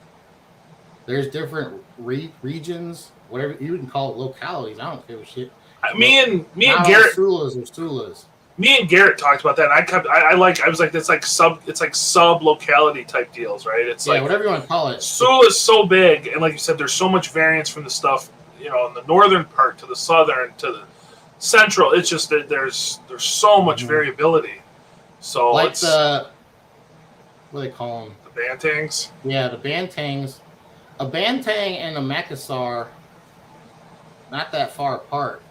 There's different regions, whatever you can call it, localities. I don't give a shit. Me and Garrett. Sulas are Sulas. Me and Garrett talked about that, and I was like, it's like sub locality type deals, right? It's like whatever you want to call it. Sula's so big, and like you said, there's so much variance from the stuff, in the northern part to the southern to the central. It's just that there's so much variability. So like what do they call them? The bantangs. Yeah, the bantangs. A bantang and a macassar, not that far apart.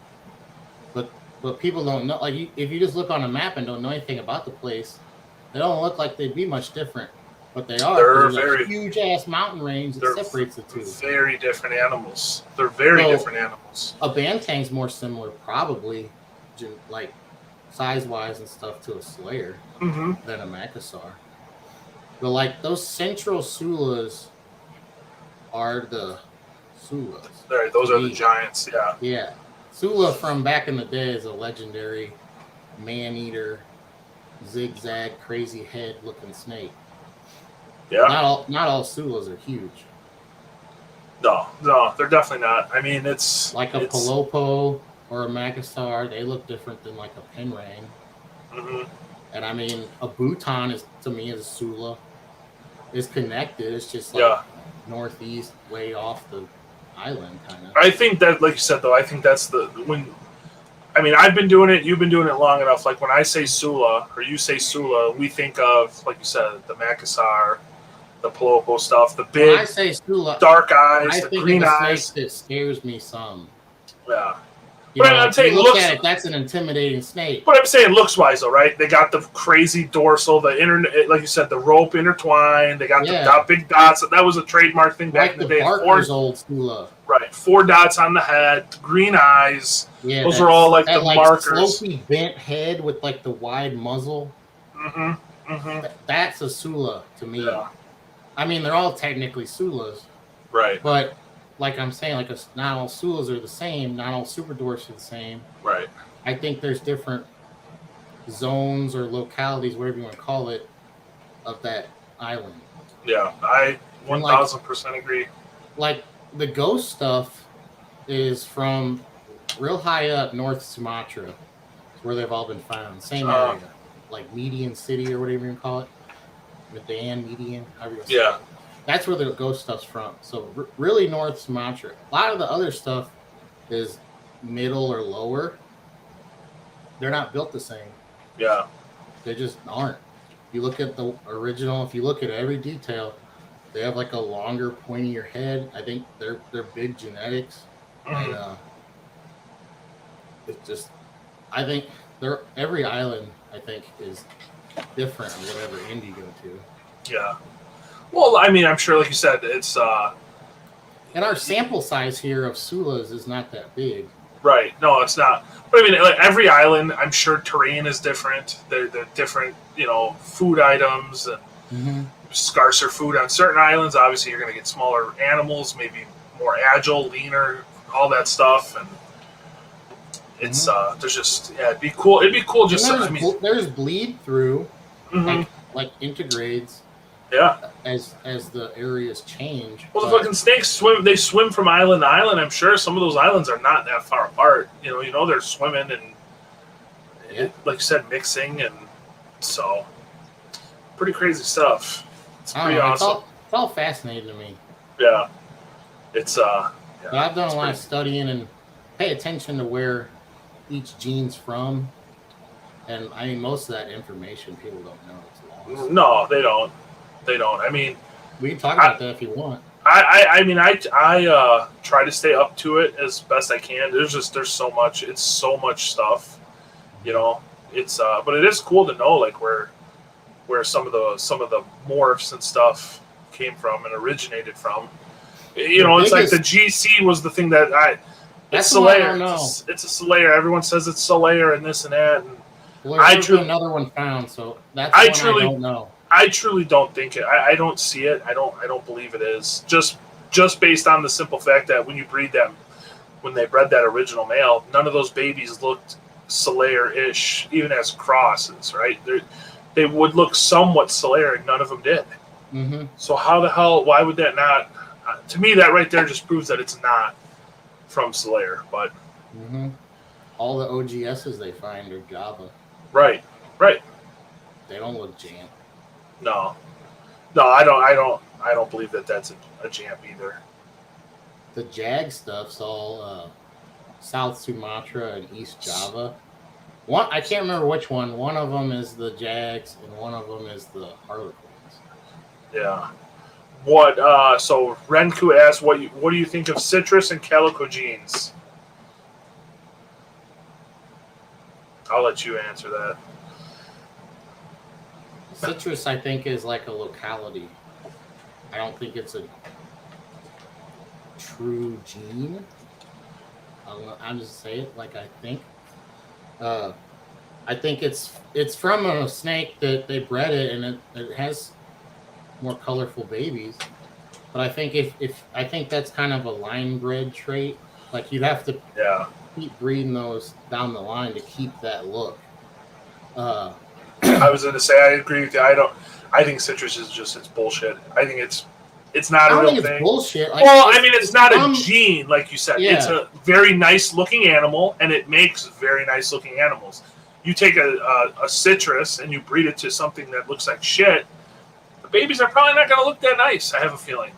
But people don't know. Like, if you just look on a map and don't know anything about the place, they don't look like they'd be much different. But they are. They're very huge ass mountain range that separates the two. Very different animals. They're very different animals. A bantang's more similar, probably, like size wise and stuff, to a slayer than a macassar. But like those central Sulas are the Sulas. Right, those are the giants. Yeah. Yeah. Sula from back in the day is a legendary man-eater, zigzag, crazy head-looking snake. Yeah. Not all Sulas are huge. No, they're definitely not. I mean, it's like a Palopo or a Macassar. They look different than like a Penrang. And I mean, a Bhutan is a Sula. It's connected. It's just like northeast, way off the island, kind of. I think that, like you said, though, I think that's I've been doing it, you've been doing it long enough. Like, when I say Sula, or you say Sula, we think of, like you said, the Macassar, the Palopo stuff, the big, when I say Sula, dark eyes, the green eyes. Snake that scares me some. Yeah. I'm saying, look at it, that's an intimidating snake. But I'm saying looks-wise, though, right? They got the crazy dorsal, the like you said, the rope intertwined. They got the big dots. That was a trademark thing back in the day. Barker's old Sula. Right. 4 dots on the head, green eyes. Yeah, those are all like the markers. Slopey bent head with like the wide muzzle. That's a Sula to me. Yeah. I mean, they're all technically Sulas. Right. But like I'm saying, not all Sulas are the same. Not all super dwarfs are the same. Right. I think there's different zones or localities, whatever you want to call it, of that island. Yeah, I 1,000% agree. Like, the ghost stuff is from real high up North Sumatra, where they've all been found. Same area. Like Median City or whatever you call it. Medan, Median, however you say it. That's where the ghost stuff's from. So really North Sumatra. A lot of the other stuff is middle or lower. They're not built the same. Yeah. They just aren't. You look at the original, if you look at every detail, they have like a longer, pointier head. I think they're big genetics. And it's just, I think every island I think is different on whatever end you go to. Yeah. Well, I mean, I'm sure, like you said, it's And our sample size here of Sulas is not that big. right. No, it's not. But I mean, like every island, I'm sure terrain is different. They're different, food items and Mm-hmm. scarcer food on certain islands. Obviously, you're going to get smaller animals, maybe more agile, leaner, all that stuff, and it's there's just it'd be cool. It'd be cool And just there's bleed through, mhm. like integrades Yeah. as the areas change. Well, the fucking snakes swim. They swim from island to island. I'm sure some of those islands are not that far apart. They're swimming and, like you said, mixing, and so pretty crazy stuff. It's I don't pretty know, awesome. it's all fascinating to me. Yeah, it's But I've done a lot of studying and pay attention to where each gene's from, and I mean most of that information people don't know. It's lost. No, they don't. They don't. I mean, We can talk about that if you want. I mean, I try to stay up to it as best I can. There's so much. It's so much stuff. It's but it is cool to know like where some of the morphs and stuff came from and originated from. It's like the GC was the thing that it's Solaire. It's a Solaire. Everyone says it's Solaire and this and that. And well, there's another one found, so that's I don't know. I truly don't think it. I don't see it. I don't believe it is. Just based on the simple fact that when you breed them, when they bred that original male, none of those babies looked Solaire-ish, even as crosses, right? They would look somewhat Solaire, and none of them did. Mm-hmm. So how the hell? Why would that not? To me, that right there just proves that it's not from Solaire. But all the OGSs they find are Java. Right. They don't look Jamp. No, I don't believe that that's a Jamp either. The Jag stuff's all South Sumatra and East Java. I can't remember which one. One of them is the Jags, and one of them is the Harlequins. Yeah. What? So Renku asked, what do you think of citrus and calico genes? I'll let you answer that. Citrus, I think, is like a locality. I don't think it's a true gene. I'm just saying it like I think. I think it's from a snake that they bred it, and it has more colorful babies. But I think if I think that's kind of a line bred trait. Like you'd have to keep breeding those down the line to keep that look. I was going to say I agree with you. I think citrus is it's bullshit. I think it's not a real thing. It's bullshit. Like, it's not a gene, like you said. Yeah. It's a very nice looking animal, and it makes very nice looking animals. You take a citrus and you breed it to something that looks like shit, the babies are probably not going to look that nice, I have a feeling.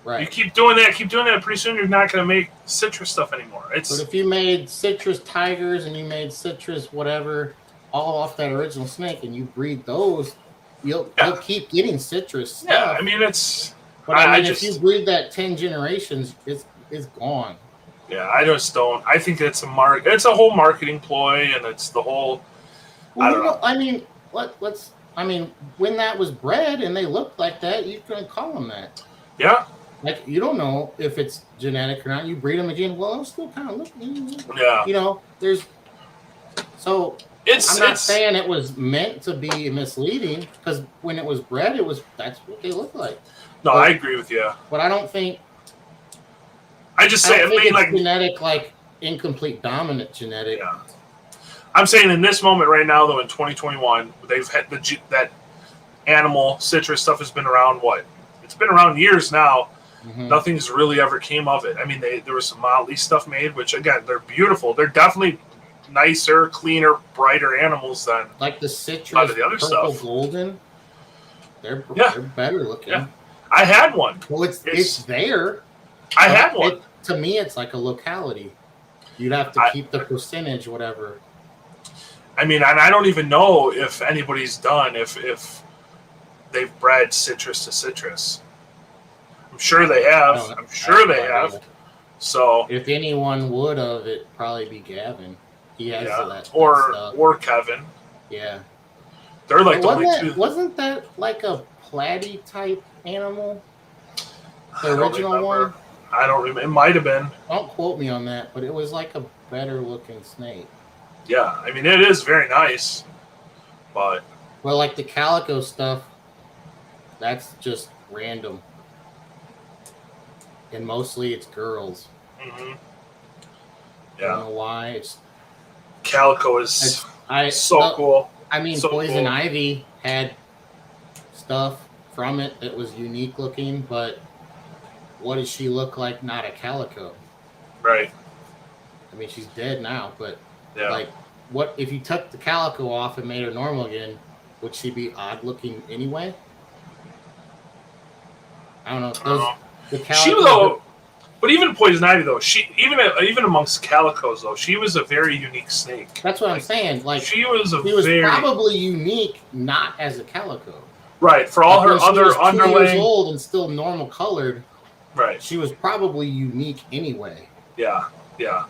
Right. You keep doing that, pretty soon you're not going to make citrus stuff anymore. But if you made citrus tigers and you made citrus whatever, all off that original snake, and you breed those, you'll keep getting citrus stuff. Yeah, I mean, it's... But if you breed that 10 generations, it's gone. Yeah, I just don't. I think it's it's a whole marketing ploy, and it's the whole... Well, I don't know. I mean, let's... I mean, when that was bred and they looked like that, you couldn't call them that. Yeah. Like, you don't know if it's genetic or not. You breed them again, well, it'll still kind of look... Yeah. There's... So... I'm not saying it was meant to be misleading, because when it was bred, that's what they look like. No, I agree with you. But I don't think... I just say... it's genetic, like incomplete dominant genetic. Yeah. I'm saying in this moment right now, though, in 2021, they've had that animal citrus stuff has been around, what? It's been around years now. Mm-hmm. Nothing's really ever came of it. I mean, there was some Motley stuff made, which, again, they're beautiful. They're definitely nicer, cleaner, brighter animals than like the citrus, a lot of the other stuff. Golden. They're better looking. Yeah. I had one. Well, it's there. I had one. To me, it's like a locality. You'd have to keep the percentage, whatever. I mean, and I don't even know if anybody's done if they've bred citrus to citrus. I'm sure they have. I'm sure they have. So if anyone would have, it'd probably be Gavin. He has Yeah. that Or stuff. Kevin. Yeah. They're like the only two. Wasn't that like a platy type animal? The I don't original remember. one? I don't remember. It might have been. Don't quote me on that, but it was like a better looking snake. Yeah. I mean, it is very nice, but Well, like the calico stuff, that's just random. And mostly it's girls. mhm. I don't Yeah. know why. Calico is so cool. I mean, So Poison cool. Ivy had stuff from it that was unique looking, but what does she look like? Not a calico. Right. I mean, she's dead now, but Yeah. like, what if you took the calico off and made her normal again? Would she be odd looking anyway? I don't know. I don't know. The She calico. though, but even Poison Ivy though, she even amongst calicos though, she was a very unique snake. That's what I'm saying. Like she was probably unique, not as a calico. Right, for all her other underlying. 2 years old and still normal colored. Right. She was probably unique anyway. Yeah, yeah.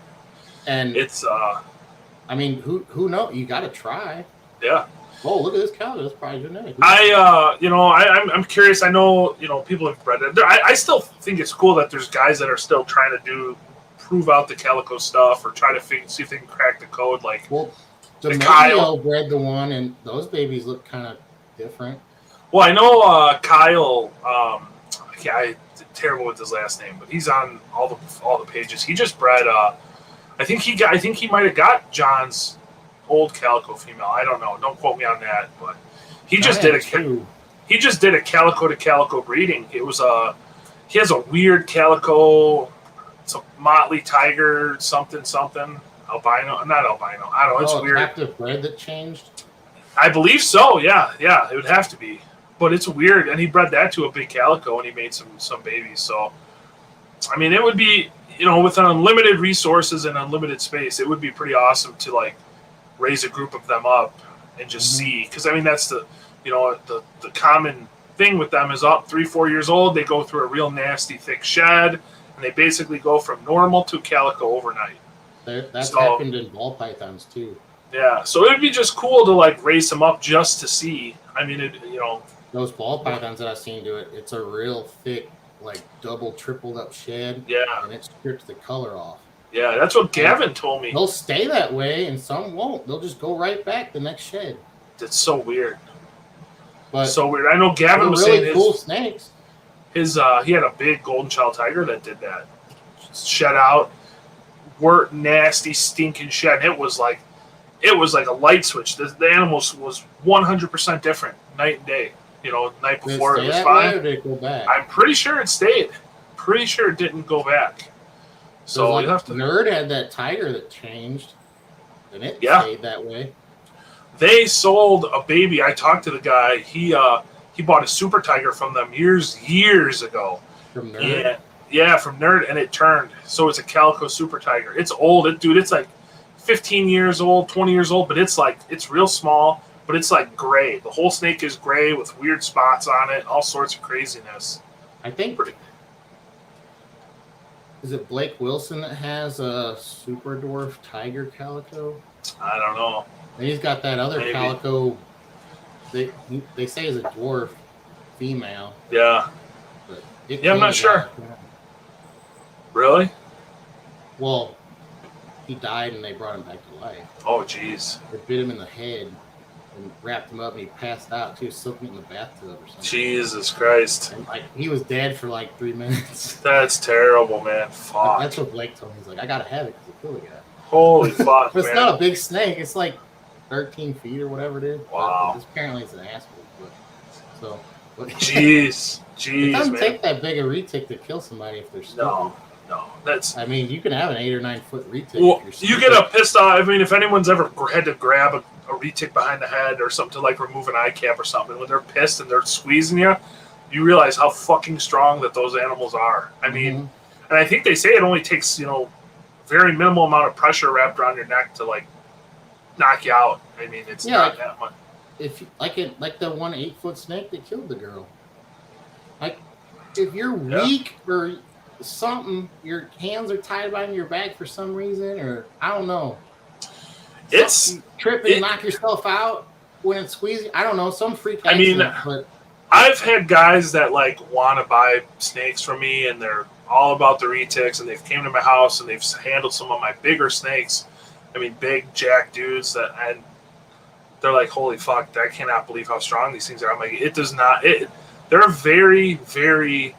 And it's I mean, who knows? You got to try. Yeah. Oh, look at this calico. That's probably genetic. I'm curious. I know, people have bred it. I still think it's cool that there's guys that are still trying to prove out the calico stuff or try to see if they can crack the code. Like, well, the Kyle bred the one, and those babies look kind of different. Well, I know Kyle. I'm terrible with his last name, but he's on all the pages. He just bred. I think he might have got John's old calico female. I don't know. Don't quote me on that, but he just did a calico to calico breeding. It was he has a weird calico. It's a motley tiger something albino, not albino. I don't know. It's weird. Captive bred that changed. I believe so. Yeah, it would have to be. But it's weird, and he bred that to a big calico, and he made some babies. So, I mean, it would be, with unlimited resources and unlimited space, it would be pretty awesome to like raise a group of them up and just see. Because I mean, that's the common thing with them is up 3-4 years old, they go through a real nasty thick shed, and they basically go from normal to calico overnight. That's happened in ball pythons too. Yeah, so it'd be just cool to like raise them up just to see. I mean, those ball pythons that I've seen do it, it's a real thick, like double, tripled up shed. Yeah. And it strips the color off. Yeah, that's what Gavin told me. They'll stay that way, and some won't. They'll just go right back the next shed. That's so weird. But so weird. I know Gavin was really saying cool snakes. He had a big golden child tiger that did that. Shed out, nasty, stinking shed. It was like a light switch. The animal was 100% different night and day. Night before it was fine. Did it go back? I'm pretty sure it stayed. Pretty sure it didn't go back. So you have to. Nerd had that tiger that changed, and it stayed that way. They sold a baby. I talked to the guy. He bought a super tiger from them years ago. From Nerd. Yeah, from Nerd, and it turned. So it's a calico super tiger. It's old, It's like 15 years old, 20 years old, but it's real small. But it's like gray. The whole snake is gray with weird spots on it, all sorts of craziness. I think. Is it Blake Wilson that has a super dwarf tiger calico? I don't know. And he's got that other calico. They say is a dwarf female. Yeah. But I'm not sure. Really? Well, he died and they brought him back to life. Oh, jeez. They bit him in the head and wrapped him up, and he passed out too, soaking in the bathtub or something. Jesus Christ! And he was dead for like 3 minutes. That's terrible, man. Fuck. That's what Blake told me. He's like, I gotta have it because it killed the guy. Holy fuck! But it's not a big snake. It's like 13 feet or whatever it is. Wow. Apparently, it's an asshole. Jeez, it doesn't take that big a retic to kill somebody if they're stupid. No, that's. I mean, you can have an 8 or 9 foot retic. Well, you get a pissed off. I mean, if anyone's ever had to grab a retic behind the head or something to like remove an eye cap or something, when they're pissed and they're squeezing you, you realize how fucking strong that those animals are. I mean, and I think they say it only takes very minimal amount of pressure wrapped around your neck to like knock you out. I mean, it's not that much. If like the 1 8-foot snake that killed the girl, like if you're weak or something, your hands are tied behind your back for some reason, or I don't know. It's you trip and knock yourself out when it's squeezing. I don't know, some freak I mean, accident, but I've had guys that like want to buy snakes from me, and they're all about the retics, and they've came to my house and they've handled some of my bigger snakes. I mean, big jack dudes that, and they're like, "Holy fuck! I cannot believe how strong these things are." I'm like, it does not. They're very, very.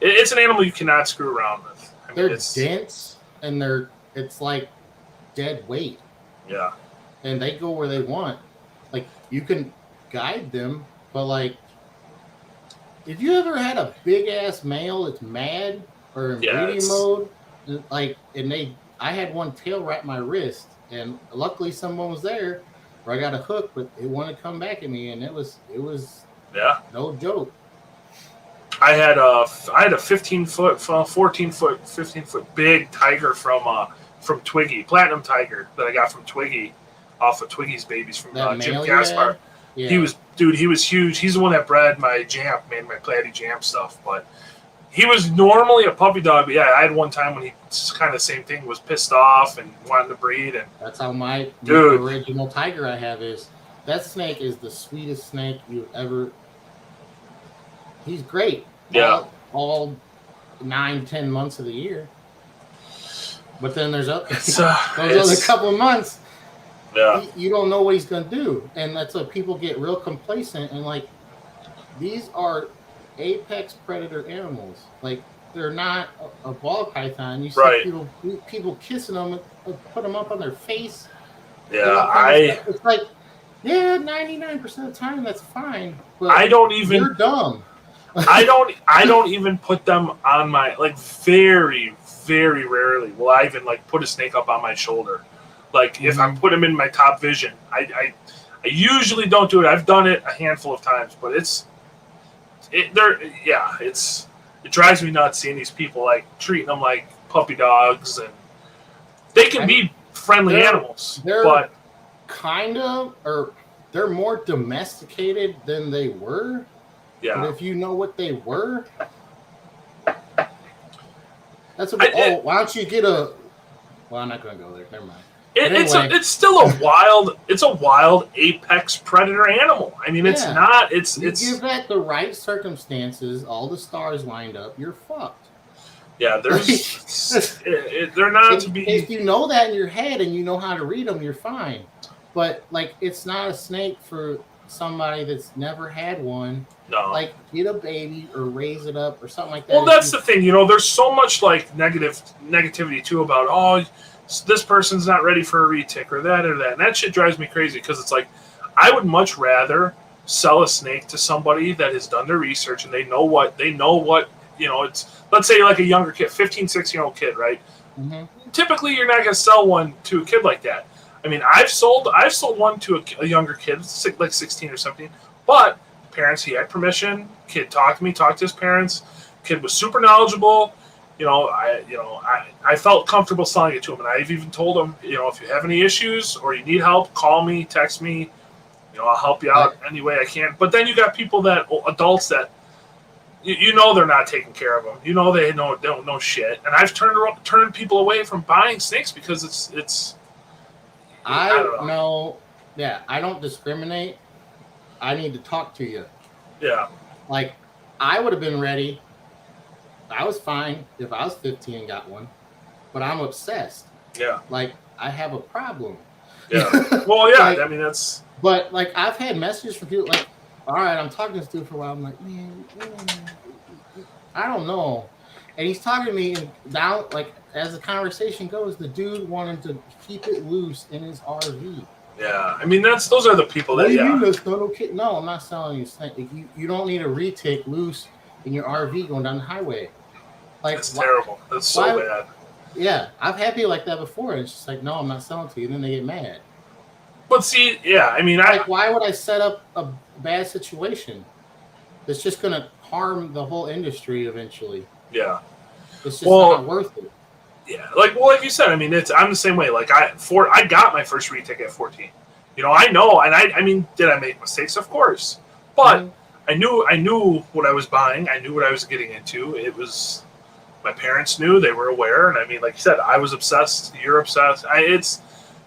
It's an animal you cannot screw around with. I mean, they're dense and it's like dead weight. Yeah. And they go where they want. Like, you can guide them, but like, if you ever had a big ass male that's mad or in breeding mode, like, I had one tail wrap my wrist, and luckily someone was there where I got a hook, but it wanted to come back at me, and it was no joke. I had a 15-foot, 14-foot, 15-foot big tiger from Twiggy, platinum tiger that I got from Twiggy, off of Twiggy's babies from Jim Gaspar. Yeah. He was huge. He's the one that bred my Jamp, made my Platy Jamp stuff. But he was normally a puppy dog. But yeah, I had one time when he kind of the same thing, was pissed off and wanted to breed. And that's how the original tiger I have is. That snake is the sweetest snake you've ever. He's great. Yeah. All 9-10 months of the year. But then there's those other couple of months. Yeah. You don't know what he's going to do. And that's why people get real complacent. And like, these are apex predator animals. Like, they're not a ball python. You see people kissing them, put them up on their face. Yeah. It's like, 99% of the time that's fine. But I don't even. You're dumb. I don't even put them on my, like, very, very rarely will I even like put a snake up on my shoulder. Like, if I put them in my top vision, I usually don't do it. I've done it a handful of times, but it drives me nuts seeing these people like treating them like puppy dogs, and they can be friendly animals, but kind of, or they're more domesticated than they were. Yeah. But if you know what they were, that's what. Why don't you get a? Well, I'm not going to go there. Never mind. It's still a wild apex predator animal. I mean, it's not. It's give that the right circumstances, all the stars lined up, you're fucked. Yeah, there's they're not to be. If you know that in your head and you know how to read them, you're fine. But like, it's not a snake for somebody that's never had one. No. Like, get a baby or raise it up or something like that. Well, that's the thing. There's so much like negativity too about this person's not ready for a retic or that. And that shit drives me crazy, because it's like, I would much rather sell a snake to somebody that has done their research and they know what it's, let's say like a younger kid, 15, 16-year-old kid, right? Mm-hmm. Typically, you're not going to sell one to a kid like that. I mean, I've sold one to a younger kid, like 16 or 17, but parents, he had permission. Kid talked to his parents. Kid was super knowledgeable. I felt comfortable selling it to him, and I've even told him, if you have any issues or you need help, call me, text me. I'll help you out any way I can. But then you got people adults that, they're not taking care of them. They don't know shit. And I've turned people away from buying snakes because it's. I don't know. Yeah, I don't discriminate. I need to talk to you. Yeah. Like, I would have been ready. I was fine if I was 15 and got one, but I'm obsessed. Yeah. Like, I have a problem. Yeah. Well, yeah. Like, I mean, that's. But like, I've had messages from people like, all right, I'm talking to this dude for a while. I'm like, man, I don't know. And he's talking to me, and down, like, as the conversation goes, the dude wanted to keep it loose in his RV. Yeah, I mean, those are the people that. What do you mean that's not okay? No, I'm not selling you snake. You don't need a retic loose in your RV going down the highway. Like, that's terrible. That's so bad. Yeah, I've had people like that before, and it's just like, no, I'm not selling to you. And then they get mad. But see, yeah, I mean, why would I set up a bad situation that's just going to harm the whole industry eventually? Yeah, it's just not worth it. Yeah, like you said, I mean, I'm the same way. Like, I got my first retic at 14. I know, and I mean, did I make mistakes? Of course, but I knew what I was buying. I knew what I was getting into. It was, my parents knew, they were aware, and I mean, like you said, I was obsessed. You're obsessed. It's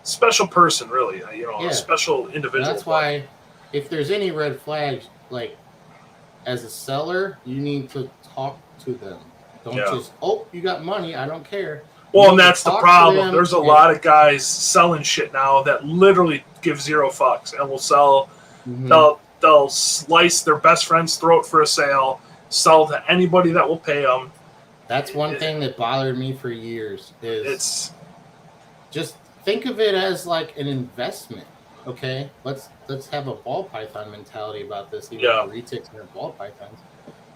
special person, really. A special individual. That's why, if there's any red flags, like as a seller, you need to talk to them. Don't just, you got money, I don't care. Well, and that's the problem. There's a lot of guys selling shit now that literally give zero fucks and will sell. They'll slice their best friend's throat for a sale, sell to anybody that will pay them. That's one thing that bothered me for years. Is just think of it as like an investment. Okay, let's have a ball python mentality about this. Even though retics are ball pythons,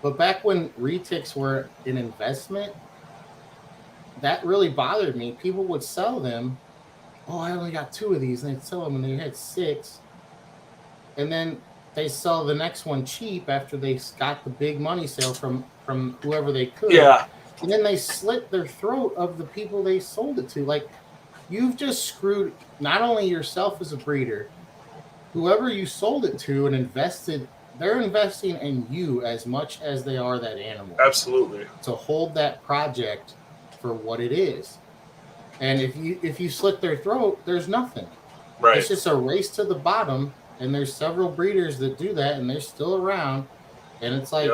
but back when retics were an investment, that really bothered me. People would sell them. Oh, I only got 2 of these, and they'd sell them, and they had 6, and then they sell the next one cheap after they got the big money sale from whoever they could. Yeah, and then they slit their throat of the people they sold it to. Like, you've just screwed not only yourself as a breeder, whoever you sold it to and invested. They're investing in you as much as they are that animal. Absolutely. To hold that project for what it is. And if you slit their throat, there's nothing. Right. It's just a race to the bottom, and there's several breeders that do that, and they're still around. And it's like,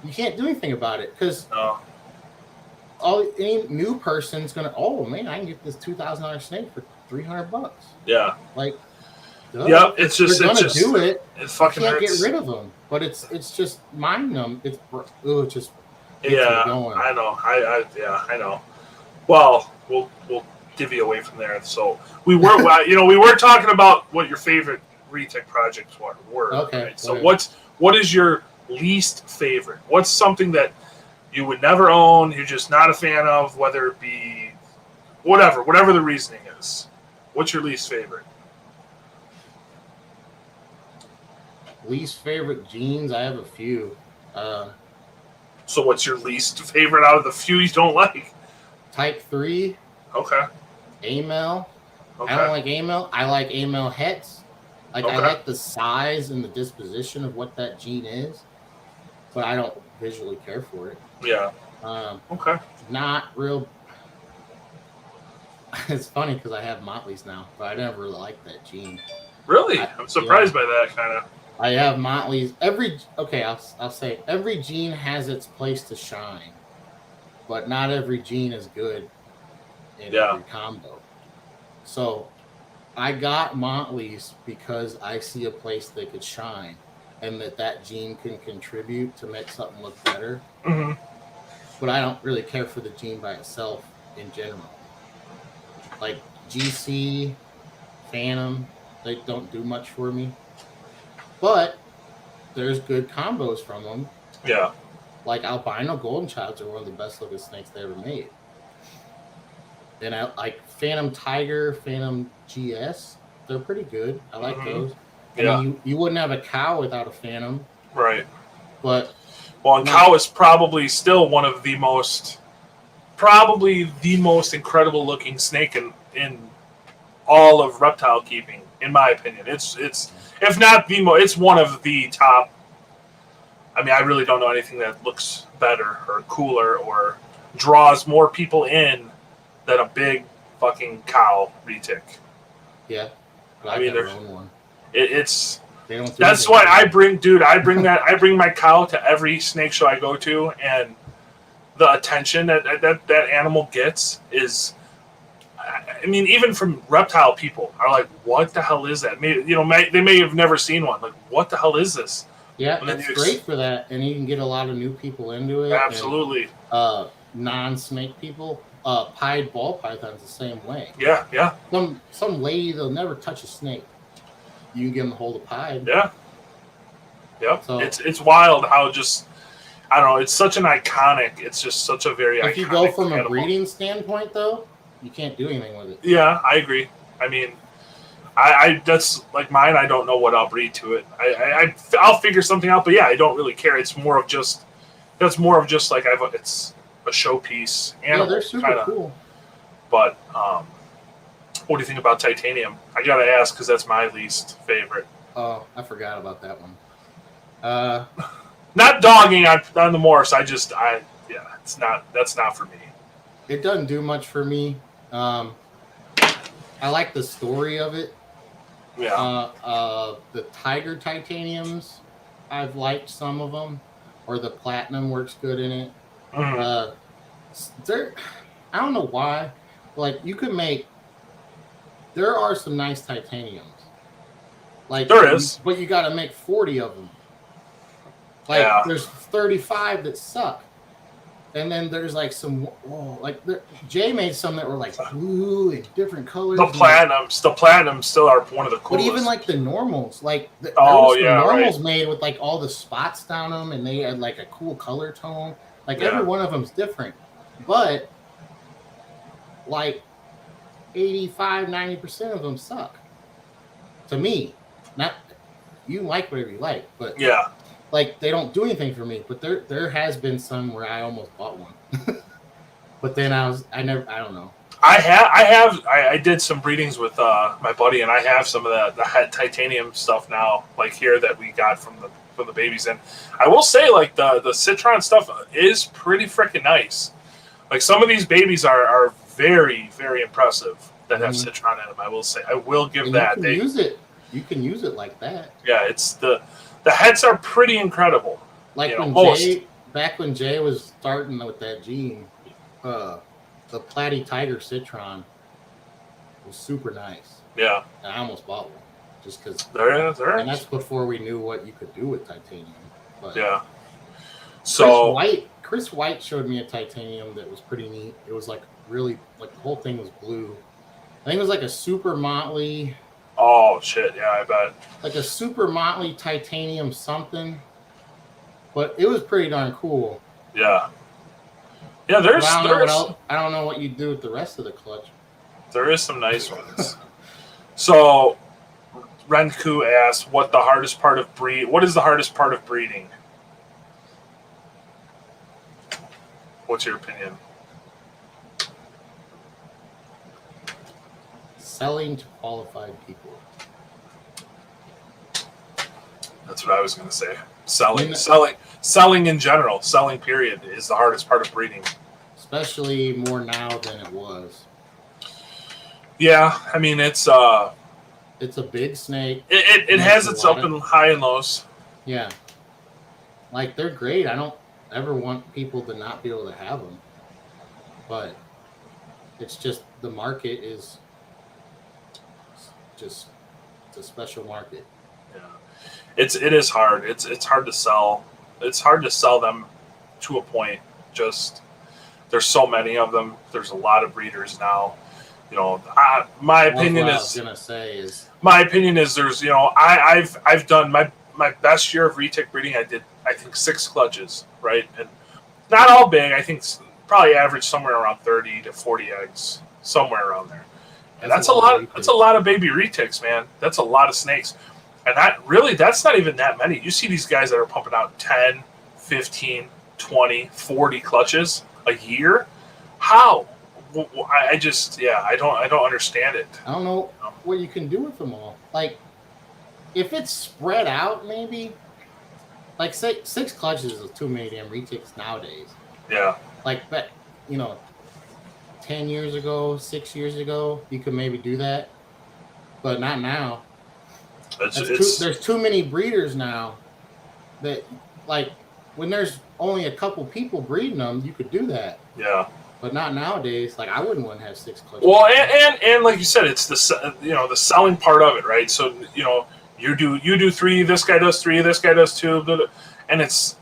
you can't do anything about it, because any new person's gonna, oh man, I can get this $2,000 snake for $300. Yeah. Like, it's just do it. It fucking you can't hurts. get rid of them, but it's just mind numb. It's just going. I know. I know. Well, we'll divvy away from there. So we were we were talking about what your favorite Retic projects were. Okay. Right? So what is your least favorite? What's something that you would never own, you're just not a fan of, whether it be whatever the reasoning is? What's your least favorite? Least favorite genes? I have a few. So what's your least favorite out of the few you don't like? Type 3. Okay. Amel. Okay. I don't like Amel. I like Amel hets. Like, I like the size and the disposition of what that gene is, but I don't visually care for it. Yeah. Okay. Not real. It's funny because I have Mottley's now, but I never really liked that gene. Really? I'm surprised by that kind of. I have Mottley's. I'll say every gene has its place to shine, but not every gene is good in every combo. So I got Mottley's because I see a place they could shine, and that gene can contribute to make something look better. Mm-hmm. But I don't really care for the gene by itself in general. Like GC, Phantom, they don't do much for me. But there's good combos from them. Yeah. Like albino golden childs are one of the best looking snakes they ever made. And I like Phantom Tiger, Phantom GS. They're pretty good. I like those. I mean, you wouldn't have a cow without a Phantom. Right. But cow is probably still one of the most incredible looking snake in all of reptile keeping, in my opinion. It's if not the most, it's one of the top. I mean, I really don't know anything that looks better or cooler or draws more people in than a big fucking cow retic. Yeah. I mean, it's. That's why I bring my cow to every snake show I go to, and the attention that animal gets is. I mean, even from reptile people are like, "What the hell is that?" They may have never seen one. Like, what the hell is this? Yeah, it's great for that, and you can get a lot of new people into it. Absolutely. And, non-snake people, pied ball pythons the same way. Yeah. Some lady, they'll never touch a snake. You can get them to hold a pied. Yeah. Yep. So, it's wild how just. I don't know. It's such an iconic. It's just such a very iconic. If you go from a breeding standpoint, though, you can't do anything with it. Yeah, I agree. I mean, I that's like mine. I don't know what I'll breed to it. I'll figure something out. But yeah, I don't really care. It's more of just like it's a showpiece animal. Yeah, they're super cool. But what do you think about titanium? I gotta ask because that's my least favorite. Oh, I forgot about that one. Not dogging on the Morse. That's not for me. It doesn't do much for me. I like the story of it. Yeah. The Tiger Titaniums, I've liked some of them, or the Platinum works good in it. Mhm. There, I don't know why. Like you could make. There are some nice titaniums. There is. But you got to make 40 of them. Like Yeah. there's 35 that suck. And then there's like some, Jay made some that were like blue and different colors. The platinums still are one of the coolest. But even like the normals, there Oh, was some yeah, normals right. made with like all the spots down them, and they had like a cool color tone. Like Yeah. every one of them's different, but like 85-90% of them suck. To me, not you like whatever you like, but Yeah. like they don't do anything for me. But there has been some where I almost bought one, but then I don't know. I did some breedings with my buddy, and I have some of the titanium stuff now, like here that we got from the babies. And I will say, like the Citron stuff is pretty freaking nice. Like some of these babies are very, very impressive that have Citron in them. I will say, I will give and that. You can use it like that. Yeah, it's the heads are pretty incredible. Like back when Jay was starting with that gene, the Platy Tiger Citron was super nice. Yeah, and I almost bought one just because. There and that's before we knew what you could do with titanium. But yeah. So Chris White showed me a titanium that was pretty neat. It was like really like the whole thing was blue. I think it was like a super motley. Oh shit! Yeah, I bet. Like a super motley titanium something, but it was pretty darn cool. Yeah. Yeah, I don't know what you do with the rest of the clutch. There is some nice ones. So, Renku asked, "What is the hardest part of breeding?" What's your opinion? Selling to qualified people. That's what I was going to say. Selling in general, selling period is the hardest part of breeding. Especially more now than it was. Yeah, I mean it's a big snake. It has its up and high and lows. Yeah, like they're great. I don't ever want people to not be able to have them, but it's just the market is just it's a special market. Yeah, it is hard. It's hard to sell. It's hard to sell them to a point. Just there's so many of them. There's a lot of breeders now. You know, my opinion is there's I've done my best year of retic breeding. I did I think 6 clutches, right, and not all big. I think probably average somewhere around 30 to 40 eggs, somewhere around there. And that's a lot. That's a lot of baby retics, man. That's a lot of snakes. And that's not even that many. You see these guys that are pumping out 10, 15, 20, 40 clutches a year. How? I don't understand it. I don't know what you can do with them all. Like, if it's spread out, maybe. Like, 6 clutches is too many damn retics nowadays. Yeah. Like, 10 years ago, 6 years ago, you could maybe do that. But not now. There's too many breeders now that, like, when there's only a couple people breeding them, you could do that. Yeah. But not nowadays. Like, I wouldn't want to have 6 clutches. Well, and like you said, it's the selling part of it, right? So you do 3, this guy does 3, this guy does 2, and it's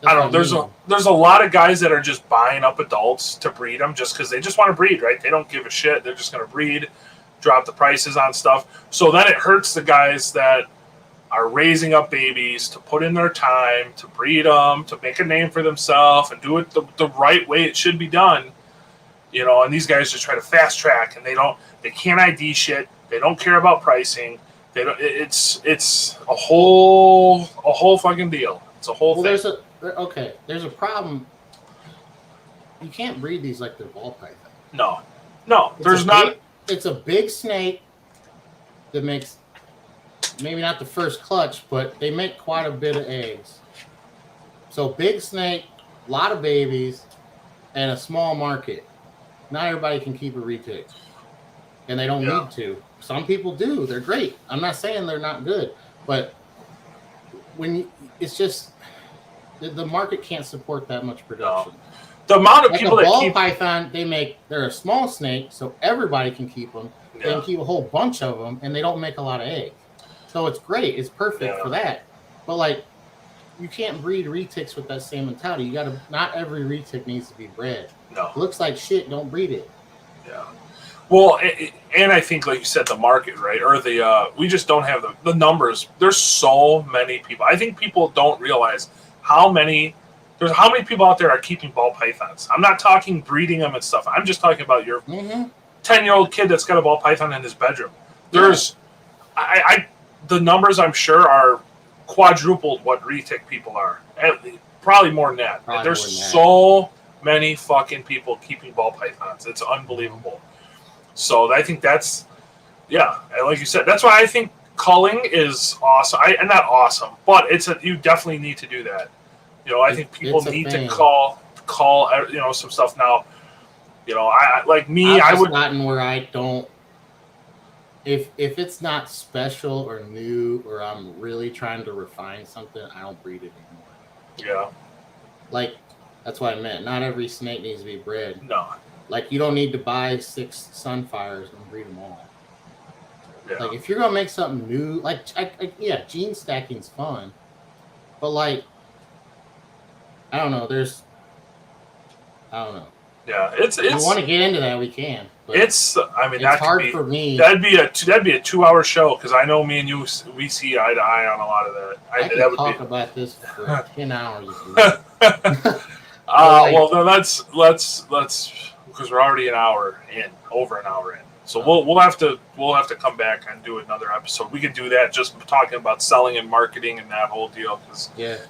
I don't know. There's a lot of guys that are just buying up adults to breed them just because they just want to breed, right? They don't give a shit. They're just going to breed, drop the prices on stuff. So then it hurts the guys that are raising up babies to put in their time to breed them, to make a name for themselves, and do it the right way it should be done. And these guys just try to fast track, and they can't ID shit. They don't care about pricing. They don't. It's a whole fucking deal. It's a whole thing. There's a problem. You can't breed these like they're ball python. No, there's not. It's a big snake that makes maybe not the first clutch, but they make quite a bit of eggs. So big snake, a lot of babies, and a small market. Not everybody can keep a retic. and they don't Yeah. need to. Some people do. They're great. I'm not saying they're not good, but it's just the market can't support that much production. No. The amount of Like people a that ball keep python, they're a small snake, so everybody can keep them. They yeah. can keep a whole bunch of them, and they don't make a lot of eggs. So it's great. It's perfect Yeah. for that. But like, you can't breed retics with that same mentality. You got to. Not every retic needs to be bred. No. It looks like shit. Don't breed it. Yeah. Well, and I think, like you said, the market, right? Or we just don't have the numbers. There's so many people. I think people don't realize how many people out there are keeping ball pythons. I'm not talking breeding them and stuff. I'm just talking about your 10-year-old kid that's got a ball python in his bedroom. There's, the numbers I'm sure are quadrupled what retic people are. Probably more than that. There's so many fucking people keeping ball pythons. It's unbelievable. So I think that's, like you said, that's why I think culling is awesome. And not awesome, but you definitely need to do that. I think people need to call, some stuff now. I like me. I would gotten where I don't. If it's not special or new, or I'm really trying to refine something, I don't breed it anymore. Yeah. Like, that's what I meant. Not every snake needs to be bred. No. Like, you don't need to buy 6 sunfires and breed them all. Yeah. Like, if you're gonna make something new, gene stacking's fun, but like, I don't know. I don't know. Yeah, it's. If you want to get into that, we can. But it's. I mean, it's hard for me. That'd be a 2-hour show, because I know me and you, we see eye to eye on a lot of that. I can talk about this for 10 hours. Well, then let's because we're already over an hour in. So we'll have to come back and do another episode. We could do that, just talking about selling and marketing and that whole deal.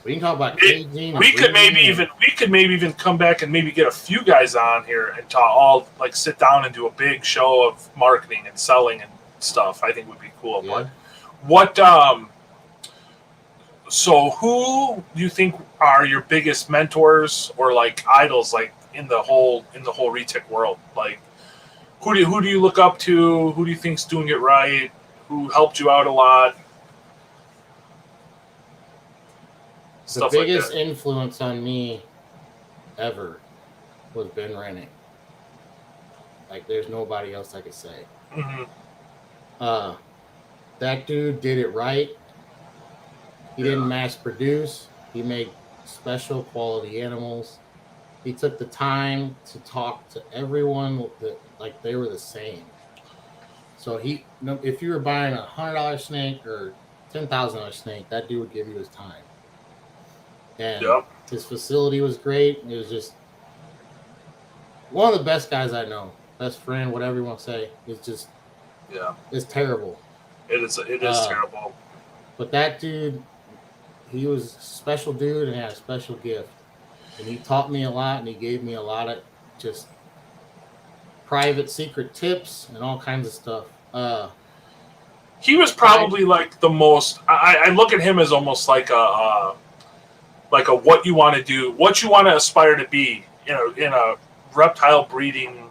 We can talk about caging. We could maybe even come back and maybe get a few guys on here and talk, sit down and do a big show of marketing and selling and stuff. I think would be cool. Yeah. But so who do you think are your biggest mentors or idols, in the whole retic world? Who do you look up to? Who do you think's doing it right? Who helped you out a lot? The biggest influence on me ever was Ben Retic. There's nobody else I could say. Mm-hmm. That dude did it right. He didn't mass produce. He made special quality animals. He took the time to talk to everyone like they were the same. So if you were buying $100 snake or $10,000 snake, that dude would give you his time. And his facility was great. It was just one of the best guys I know. Best friend, whatever you want to say. It's just it's terrible. It is terrible. But that dude, he was a special dude and had a special gift. And he taught me a lot, and he gave me a lot of just private secret tips and all kinds of stuff. He was probably the most. I look at him as almost like a what you want to do, what you want to aspire to be in a reptile breeding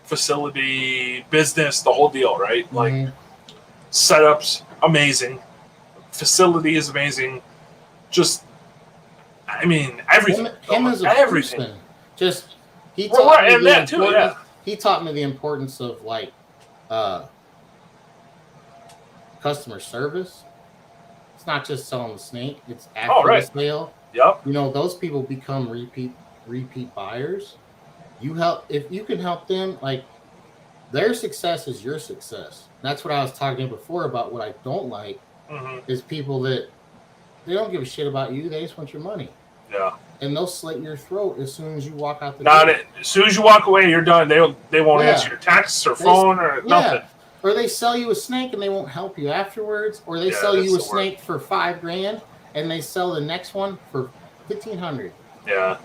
facility, business, the whole deal, right? Mm-hmm. Setups amazing, facility is amazing, just. I mean, everything. Him as a everything. Person, just he taught me the importance. Too, yeah. He taught me the importance of customer service. It's not just selling the snake; it's after the sale. Yep. Those people become repeat buyers. If you can help them, their success is your success. That's what I was talking before about. What I don't like is people that they don't give a shit about you. They just want your money. Yeah. And they'll slit your throat as soon as you walk out the door. As soon as you walk away, you're done. They won't answer your texts or phone or nothing. Or they sell you a snake and they won't help you afterwards. Or they sell you a snake for $5,000 and they sell the next one for $1,500. Yeah.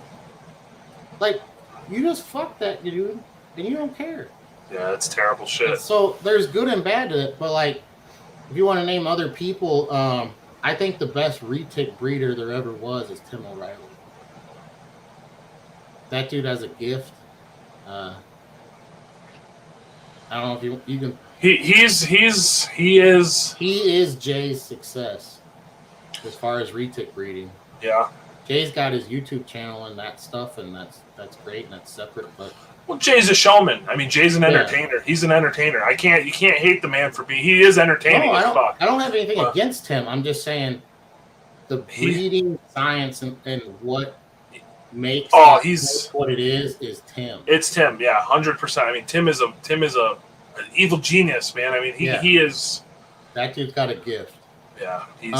You just fuck that dude and you don't care. Yeah, it's terrible shit. And so there's good and bad to it, but if you want to name other people, I think the best retic breeder there ever was is Tim O'Reilly. That dude has a gift. I don't know if you can. He is. He is Jay's success as far as retic breeding. Yeah. Jay's got his YouTube channel and that stuff, and that's great and that's separate. But Well, Jay's a showman. I mean, Jay's an entertainer. Yeah. He's an entertainer. You can't hate the man for being. He is entertaining. No, I don't have anything against him. I'm just saying the breeding science and what makes what it is Tim. It's Tim. Yeah, 100%. I mean, Tim is a an evil genius, man. I mean, he is. That dude's got a gift. Yeah, he's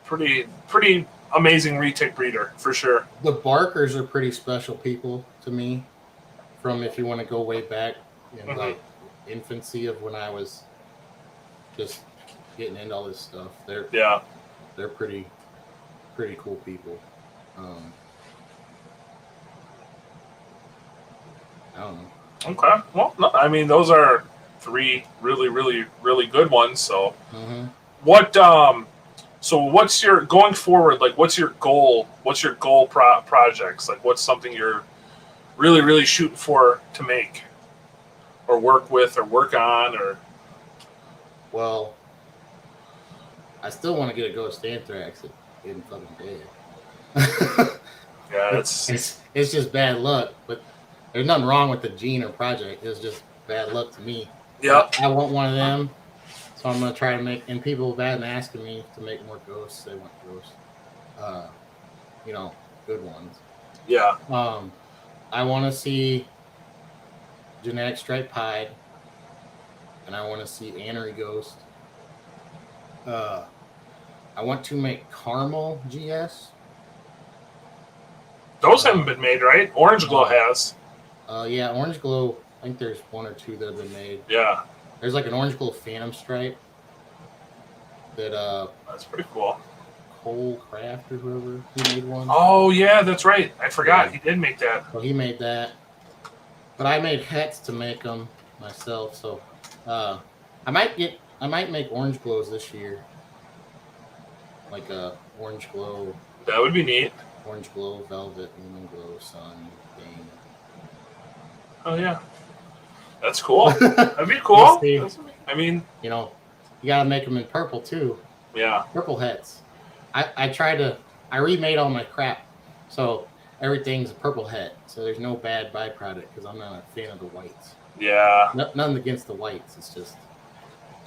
pretty amazing retic breeder for sure. The Barkers are pretty special people to me. From if you want to go way back in like infancy of when I was just getting into all this stuff, they're pretty cool people. I don't know. Okay, well, no, I mean those are 3 really good ones. So, what so what's your going forward? Like, what's your goal? What's your goal projects? Like, what's something you're really shooting for to make, or work with, or work on, or? Well, I still want to get a ghost anthrax in fucking day. Yeah, it's just bad luck, but there's nothing wrong with the gene or project. It's just bad luck to me. Yeah, I want one of them, so I'm gonna try to make. And people have been asking me to make more ghosts. They want ghosts, good ones. Yeah. I want to see genetic striped pied, and I want to see Anery ghost. I want to make caramel GS. Those haven't been made, right? Orange Glow has. Yeah, Orange Glow. I think there's 1 or 2 that have been made. Yeah. There's like an Orange Glow Phantom stripe that that's pretty cool. Cole Craft or whoever, he made one. Oh yeah, that's right. I forgot he did make that. So he made that, but I made hets to make them myself. So I might make Orange Glows this year, like a Orange Glow. That would be neat. Orange Glow, Velvet, Lumen Glow, Sun, Game. Oh yeah, that's cool. That'd be cool. I mean, you gotta make them in purple too. Yeah, purple hets. I remade all my crap, so everything's a purple het. So there's no bad byproduct because I'm not a fan of the whites. Yeah, nothing against the whites. It's just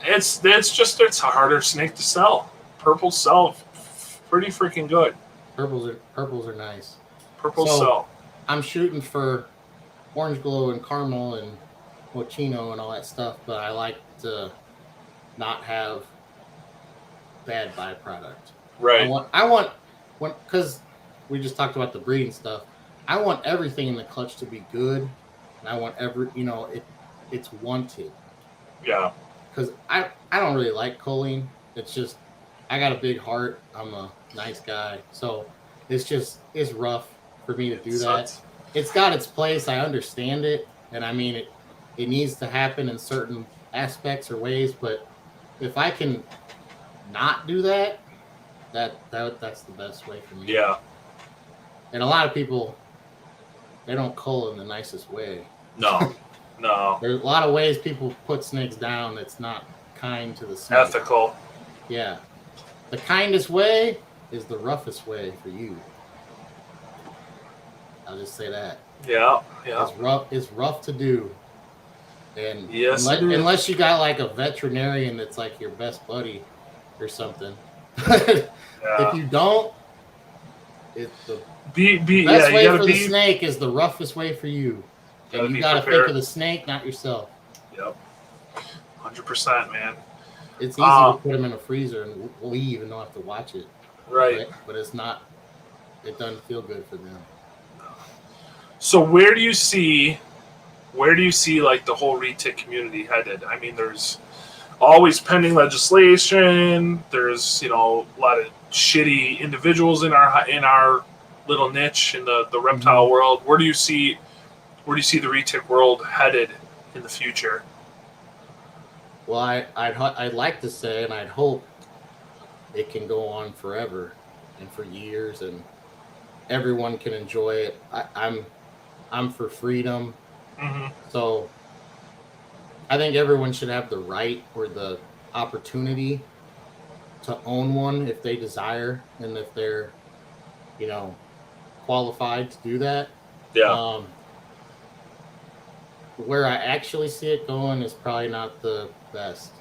it's a harder snake to sell. Purples sell pretty freaking good. Purples are nice. Purples sell. I'm shooting for Orange Glow and caramel and mochino and all that stuff, but I like to not have bad byproduct. Right. Because we just talked about the breeding stuff. I want everything in the clutch to be good, and I want it's wanted. Yeah. Because I don't really like culling. It's just I got a big heart. I'm a nice guy, so it's rough for me to do that. It's got its place. I understand it, and I mean it needs to happen in certain aspects or ways. But if I can not do that, that's the best way for me. Yeah. And a lot of people, they don't cull in the nicest way. No. There's a lot of ways people put snakes down that's not kind to the snake. Ethical. Yeah. The kindest way is the roughest way for you. I'll just say that. Yeah. It's rough to do. And yes, unless you got like a veterinarian that's like your best buddy or something. If you don't, it's the best way for the snake is the roughest way for you. And you gotta think of the snake, not yourself. Yep. 100%, man. It's easy to put them in a freezer and leave and don't have to watch it. Right. But it's not. It doesn't feel good for them. So where do you see like the whole retic community headed? I mean, there's always pending legislation. There's a lot of shitty individuals in our little niche in the reptile world. Where do you see the retic world headed in the future? Well, I'd like to say, and I'd hope it can go on forever and for years, and everyone can enjoy it. I'm for freedom. Mm-hmm. So I think everyone should have the right or the opportunity to own one if they desire and if they're, you know, qualified to do that. Yeah. Um, where I actually see it going is probably not the best,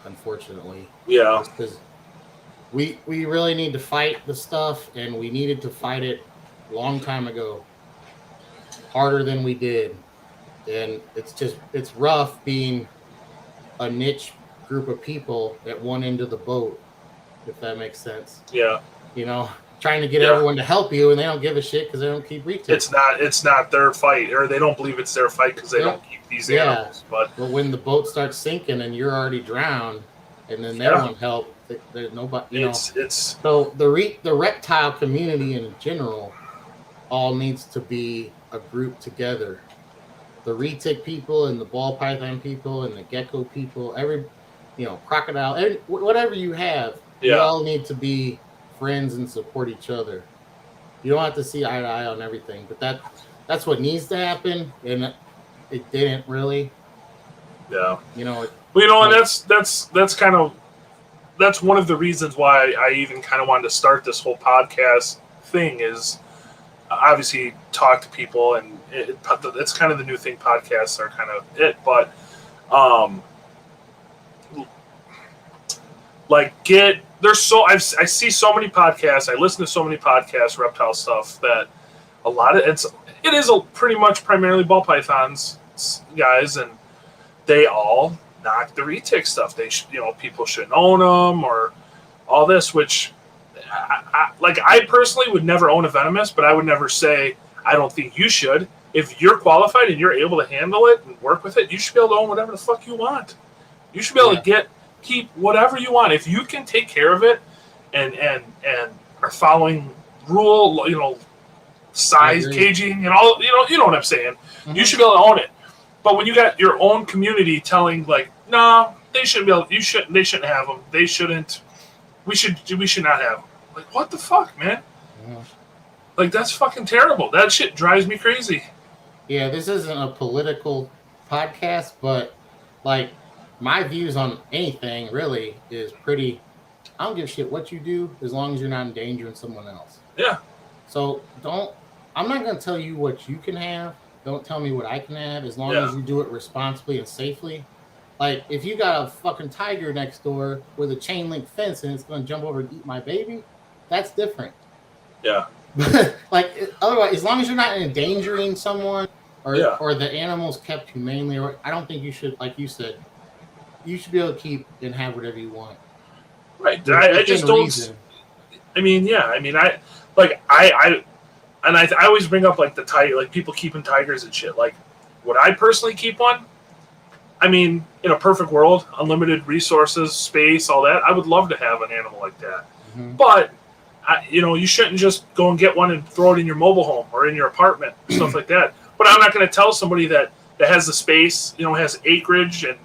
unfortunately. Yeah. Just because we really need to fight the stuff, and we needed to fight it a long time ago, harder than we did. And it's rough being a niche group of people at one end of the boat, if that makes sense. Yeah. You know, trying to get Yeah. everyone to help you, and they don't give a shit because they don't keep retail. It's not their fight, or they don't believe it's their fight because they don't keep these animals. But when the boat starts sinking and you're already drowned, and then they want help, there's nobody. You know, so the reptile community in general all needs to be a group together. The retic people and the ball python people and the gecko people, crocodile, whatever you have, you all need to be friends and support each other. You don't have to see eye to eye on everything, but that's what needs to happen, and it didn't really. Yeah. And that's one of the reasons why I even kind of wanted to start this whole podcast thing is obviously talk to people, and it's kind of the new thing. Podcasts are kind of it, but I see so many podcasts. I listen to so many podcasts, reptile stuff, that a lot of it is pretty much primarily ball pythons guys, and they all knock the retic stuff. People shouldn't own them or all this, which I personally would never own a venomous, but I would never say I don't think you should. If you're qualified and you're able to handle it and work with it, you should be able to own whatever the fuck you want. You should be able to keep whatever you want. If you can take care of it and are following rule, size, caging, and all, you know what I'm saying. Mm-hmm. You should be able to own it. But when you got your own community telling no, they shouldn't be able, they shouldn't have them. They shouldn't. We should not have them. Like, what the fuck, man? Yeah. Like, that's fucking terrible. That shit drives me crazy. Yeah, this isn't a political podcast, but my views on anything really is pretty. I don't give a shit what you do as long as you're not endangering someone else. Yeah. So I'm not going to tell you what you can have. Don't tell me what I can have as long as you do it responsibly and safely. Like, if you got a fucking tiger next door with a chain link fence and it's going to jump over and eat my baby, that's different. Yeah. Otherwise, as long as you're not endangering someone or the animal's kept humanely, I don't think you should, like you said, you should be able to keep and have whatever you want. Right. I just don't. Reason. I mean, yeah. I mean, I always bring up the tiger, people keeping tigers and shit. Like, would I personally keep one? I mean, in a perfect world, unlimited resources, space, all that, I would love to have an animal like that. Mm-hmm. But you shouldn't just go and get one and throw it in your mobile home or in your apartment, stuff like that. But I'm not going to tell somebody that has the space, has acreage and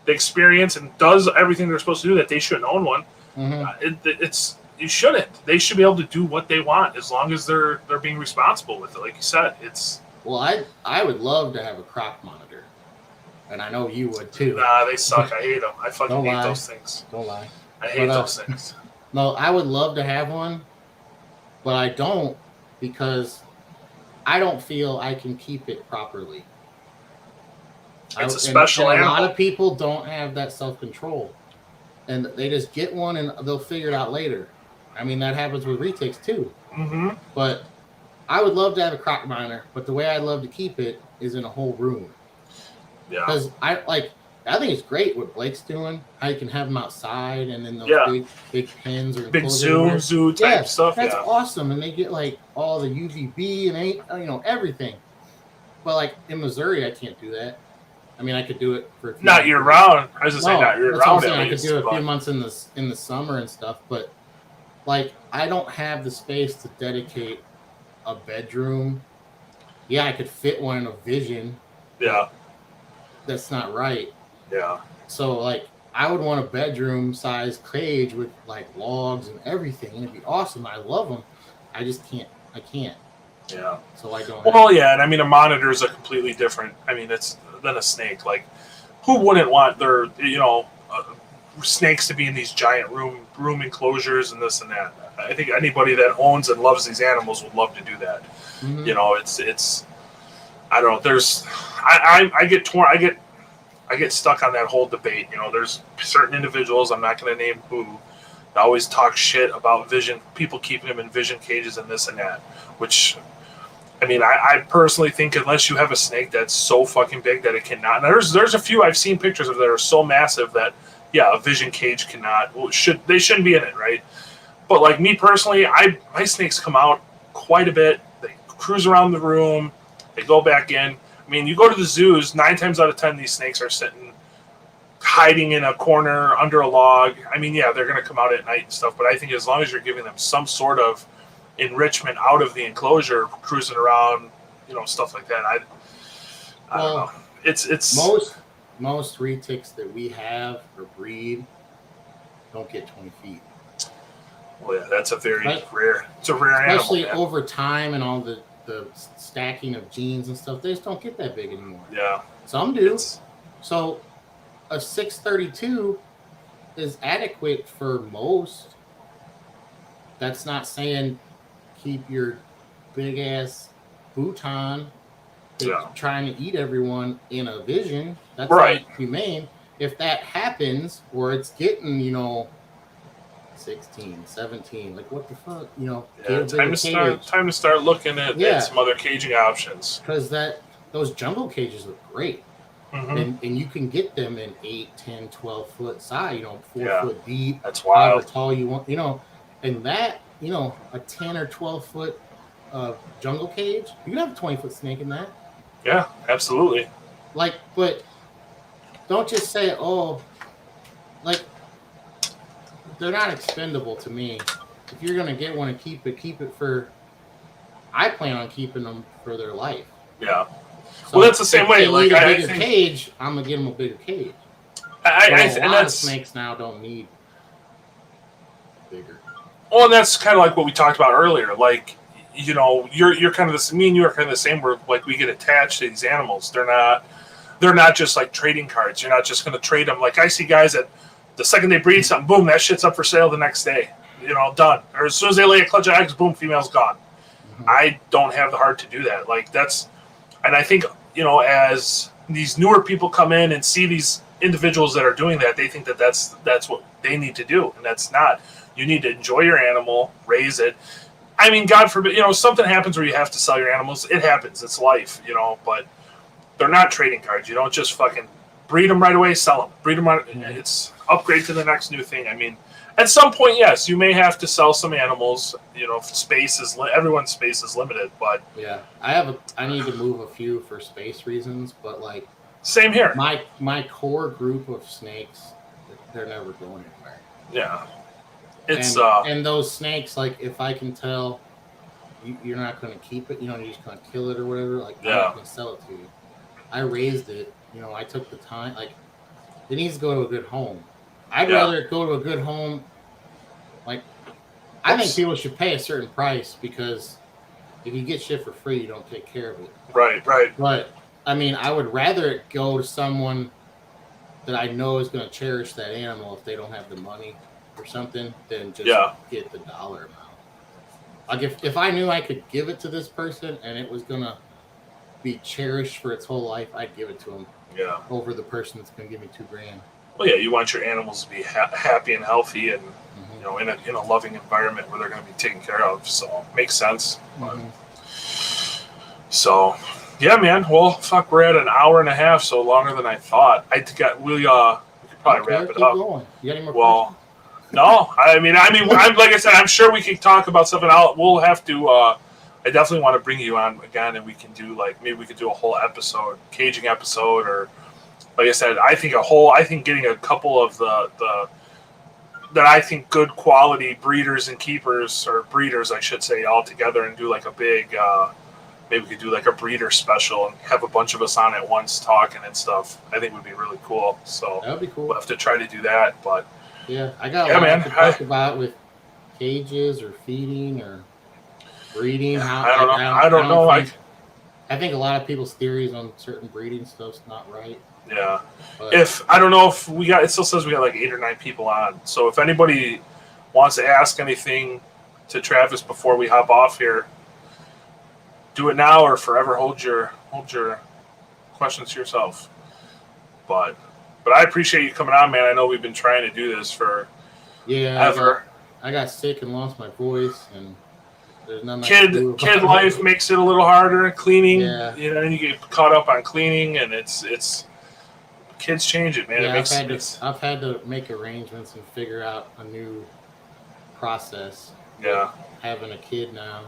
the experience and does everything they're supposed to do that they shouldn't own one. Mm-hmm. You shouldn't. They should be able to do what they want as long as they're being responsible with it. Like you said, Well, I would love to have a croc monitor, and I know you would too. Nah, they suck. I hate them. I fucking hate those things. Don't lie. I hate those things. No, I would love to have one, but I don't because I don't feel I can keep it properly. It's a special animal. A lot of people don't have that self-control, and they just get one and they'll figure it out later. I mean, that happens with retics too. Mm-hmm. But I would love to have a croc monitor, but the way I'd love to keep it is in a whole room. Yeah. Because I think it's great what Blake's doing. How you can have them outside and then those big pens or big zoo type stuff. That's awesome, and they get all the UVB and everything. But in Missouri, I can't do that. I mean, I could do it for not year round. I was just saying not year round. I could do it a few months in the summer and stuff, but I don't have the space to dedicate a bedroom. Yeah, I could fit one in a Vision. Yeah, that's not right. Yeah. So I would want a bedroom size cage with logs and everything. It'd be awesome. I love them. I just can't. I can't. Yeah. So I don't. Well, yeah, and I mean a monitor is a completely different. I mean, it's than a snake. Like, who wouldn't want their snakes to be in these giant room enclosures and this and that? I think anybody that owns and loves these animals would love to do that. Mhm. It's I don't know. There's I get torn. I get stuck on that whole debate. There's certain individuals, I'm not going to name who, that always talk shit about people keeping them in vision cages and this and that. Which, I mean, I personally think unless you have a snake that's so fucking big that it cannot. Now, there's a few I've seen pictures of that are so massive that a vision cage they shouldn't be in it, right? But like me personally, my snakes come out quite a bit. They cruise around the room. They go back in. I mean, you go to the zoos, 9 times out of 10, these snakes are sitting, hiding in a corner under a log. I mean, yeah, they're going to come out at night and stuff, but I think as long as you're giving them some sort of enrichment out of the enclosure, cruising around, stuff like that, I don't know. It's most retics that we have or breed don't get 20 feet. Well, yeah, that's a very rare. It's a rare animal, especially over time and all the stacking of genes and stuff. They just don't get that big anymore. Yeah, some do. So a 632 is adequate for most. That's not saying keep your big ass Bhutan trying to eat everyone in a vision. That's right. Not humane. If that happens, or it's getting 16, 17, like what the fuck, time to start looking at some other caging options, because those jumbo cages look great. Mm-hmm. And you can get them in 8, 10, 12 foot size, 4 foot deep. That's wild. However tall you want, and that, a 10 or 12 foot jungle cage, you can have a 20 foot snake in that. Yeah, absolutely. Like, but don't just say, they're not expendable to me. If you're going to get one and keep it for, I plan on keeping them for their life. Yeah. So well, that's the same way. Like, I think cage, I'm gonna get them a bigger cage. A lot of snakes now don't need bigger. Well, and that's kind of like what we talked about earlier. Like, you're kind of me and you are kind of the same. Where like we get attached to these animals. They're not just like trading cards. You're not just going to trade them. Like I see guys that the second they breed something, boom, that shit's up for sale the next day. Done. Or as soon as they lay a clutch of eggs, boom, female's gone. Mm-hmm. I don't have the heart to do that. Like and I think, as these newer people come in and see these individuals that are doing that, they think that that's what they need to do. And that's not. You need to enjoy your animal, raise it. I mean, God forbid, something happens where you have to sell your animals. It happens. It's life, but they're not trading cards. You don't just fucking breed them right away, sell them. Breed them right. Mm-hmm. It's upgrade to the next new thing. I mean, at some point, yes, you may have to sell some animals. Everyone's space is limited, but yeah, I need to move a few for space reasons, but like same here. My core group of snakes, they're never going anywhere. Yeah, and those snakes, like if I can tell you're not going to keep it, you're just going to kill it or whatever. Like I'm not going to sell it to you. I raised it. I took the time. Like it needs to go to a good home. I'd rather go to a good home. Like, I think people should pay a certain price because if you get shit for free, you don't take care of it. Right. But, I mean, I would rather it go to someone that I know is going to cherish that animal if they don't have the money or something than just get the dollar amount. Like, if I knew I could give it to this person and it was going to be cherished for its whole life, I'd give it to them. Yeah. Over the person that's going to give me $2,000. Well, yeah, you want your animals to be happy and healthy, and in a loving environment where they're going to be taken care of. So makes sense. Mm-hmm. So, yeah, man. Well, fuck, we're at an hour and a half, so longer than I thought. I think we could probably wrap it up. Going. You got any more questions? No. I mean, I'm like I said, I'm sure we could talk about something. We'll have to. I definitely want to bring you on again, and we can do maybe we could do a whole caging episode, or. Like I said, I think getting a couple of the that I think good quality breeders and keepers, or breeders, I should say, all together and do like a big, maybe we could do like a breeder special and have a bunch of us on at once talking and stuff. I think would be really cool. So that would be cool. We'll have to try to do that, but I got a lot to talk about with cages or feeding or breeding. I don't know. I think a lot of people's theories on certain breeding stuff's not right. Yeah. But If I don't know if we got, it still says we got like 8 or 9 people on. So if anybody wants to ask anything to Travis before we hop off here, do it now or forever hold your questions to yourself. But I appreciate you coming on, man. I know we've been trying to do this for yeah, ever. I got sick and lost my voice, and there's nothing I can do Kid about life it. makes it a little harder. Cleaning, Yeah. you know, and you get caught up on cleaning, and it's kids change it, man. Yeah, It makes I've had to make arrangements and figure out a new process. yeah. Having a kid now,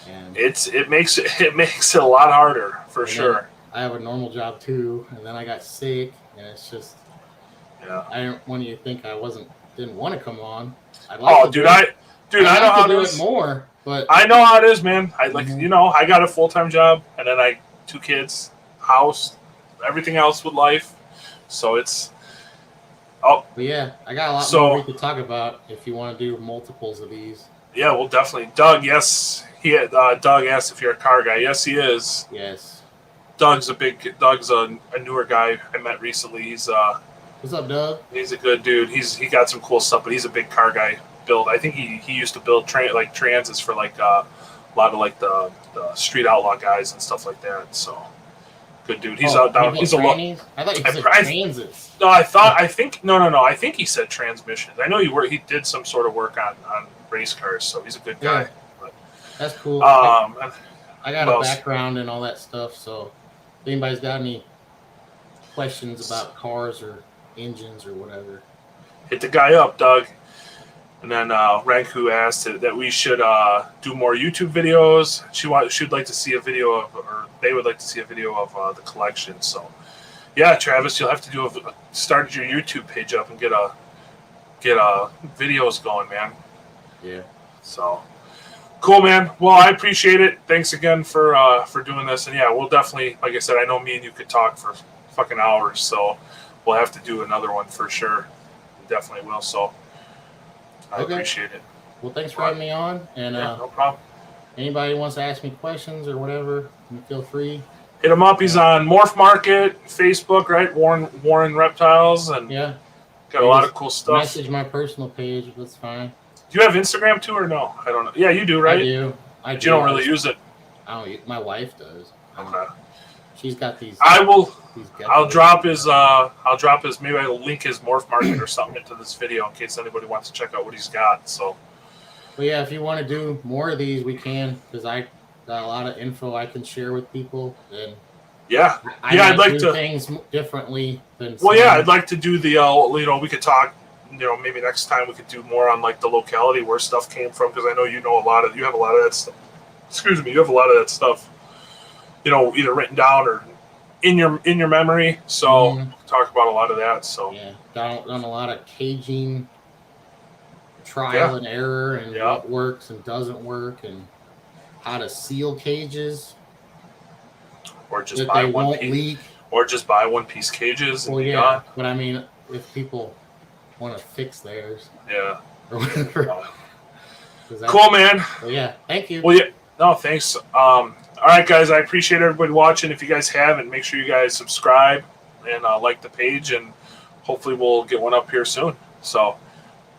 and It makes it a lot harder for sure. I have a normal job too, and then I got sick, and it's just Yeah. I don't want you to think I didn't want to come on. I know how to it do is. it more, but I know how it is, man. I like Mhm. you know I got a full-time job, and then 2 kids, house, everything else with life. So it's but yeah, I got a lot So- more we could talk about if you want to do multiples of these. yeah, well, definitely. Doug, yes, Doug asked if you're a car guy. Yes, he is. Yes. Doug's a newer guy I met recently. What's up, Doug? He's a good dude. He got some cool stuff, but he's a big car guy. I think he used to build transits for like a lot of like the street outlaw guys and stuff like that. So good dude. He's out down. He's a lot. I thought you said transits. No, I think I think he said transmissions. I know he did some sort of work on race cars, so he's a good guy. Yeah. That's cool. And I got what a else? background in all that stuff, so if anybody's got any questions about cars or engines or whatever, hit the guy up, Doug. And then Ranku asked that we should do more YouTube videos. She'd like to see a video of, or they would like to see a video of the collection. So, yeah, Travis, you'll have to start your YouTube page up and get videos going, man. yeah. So, cool, man. Well, I appreciate it. Thanks again for doing this. And yeah, we'll definitely, like I said, I know me and you could talk for fucking hours. So, we'll have to do another one for sure. We definitely will. So. I appreciate it. Well, thanks for having me on. And no problem. Anybody wants to ask me questions or whatever, feel free. Hit him up. He's on Morph Market, Facebook, right? Warren Reptiles, and yeah, got a lot of cool stuff. Message my personal page. That's fine. Do you have Instagram too, or no? I don't know. Yeah, you do, right? I do. But you don't really use it. I don't. My wife does. Okay. She's got these. I'll drop his. Maybe I'll link his Morph Market or something into this video in case anybody wants to check out what he's got. So. But yeah, if you want to do more of these, we can, because I got a lot of info I can share with people. And yeah, I'd like to things differently than. Well, yeah, I'd like to do the. We could talk. Maybe next time we could do more on like the locality where stuff came from, because I know you have a lot of that stuff. Excuse me, you have a lot of that stuff. Either written down or in your memory. So talk about a lot of that. So yeah, done a lot of caging, trial and error, and what works and doesn't work, and how to seal cages, or just buy one piece, leak, or just buy one piece cages. Well, yeah, but I mean, if people want to fix theirs, yeah, or whatever. Cool, man. Well, yeah, thank you. Well, yeah, no, thanks. All right, guys, I appreciate everybody watching. If you guys haven't, make sure you guys subscribe and like the page, and hopefully we'll get one up here soon. So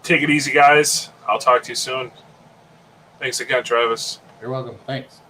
take it easy, guys. I'll talk to you soon. Thanks again, Travis. You're welcome. Thanks.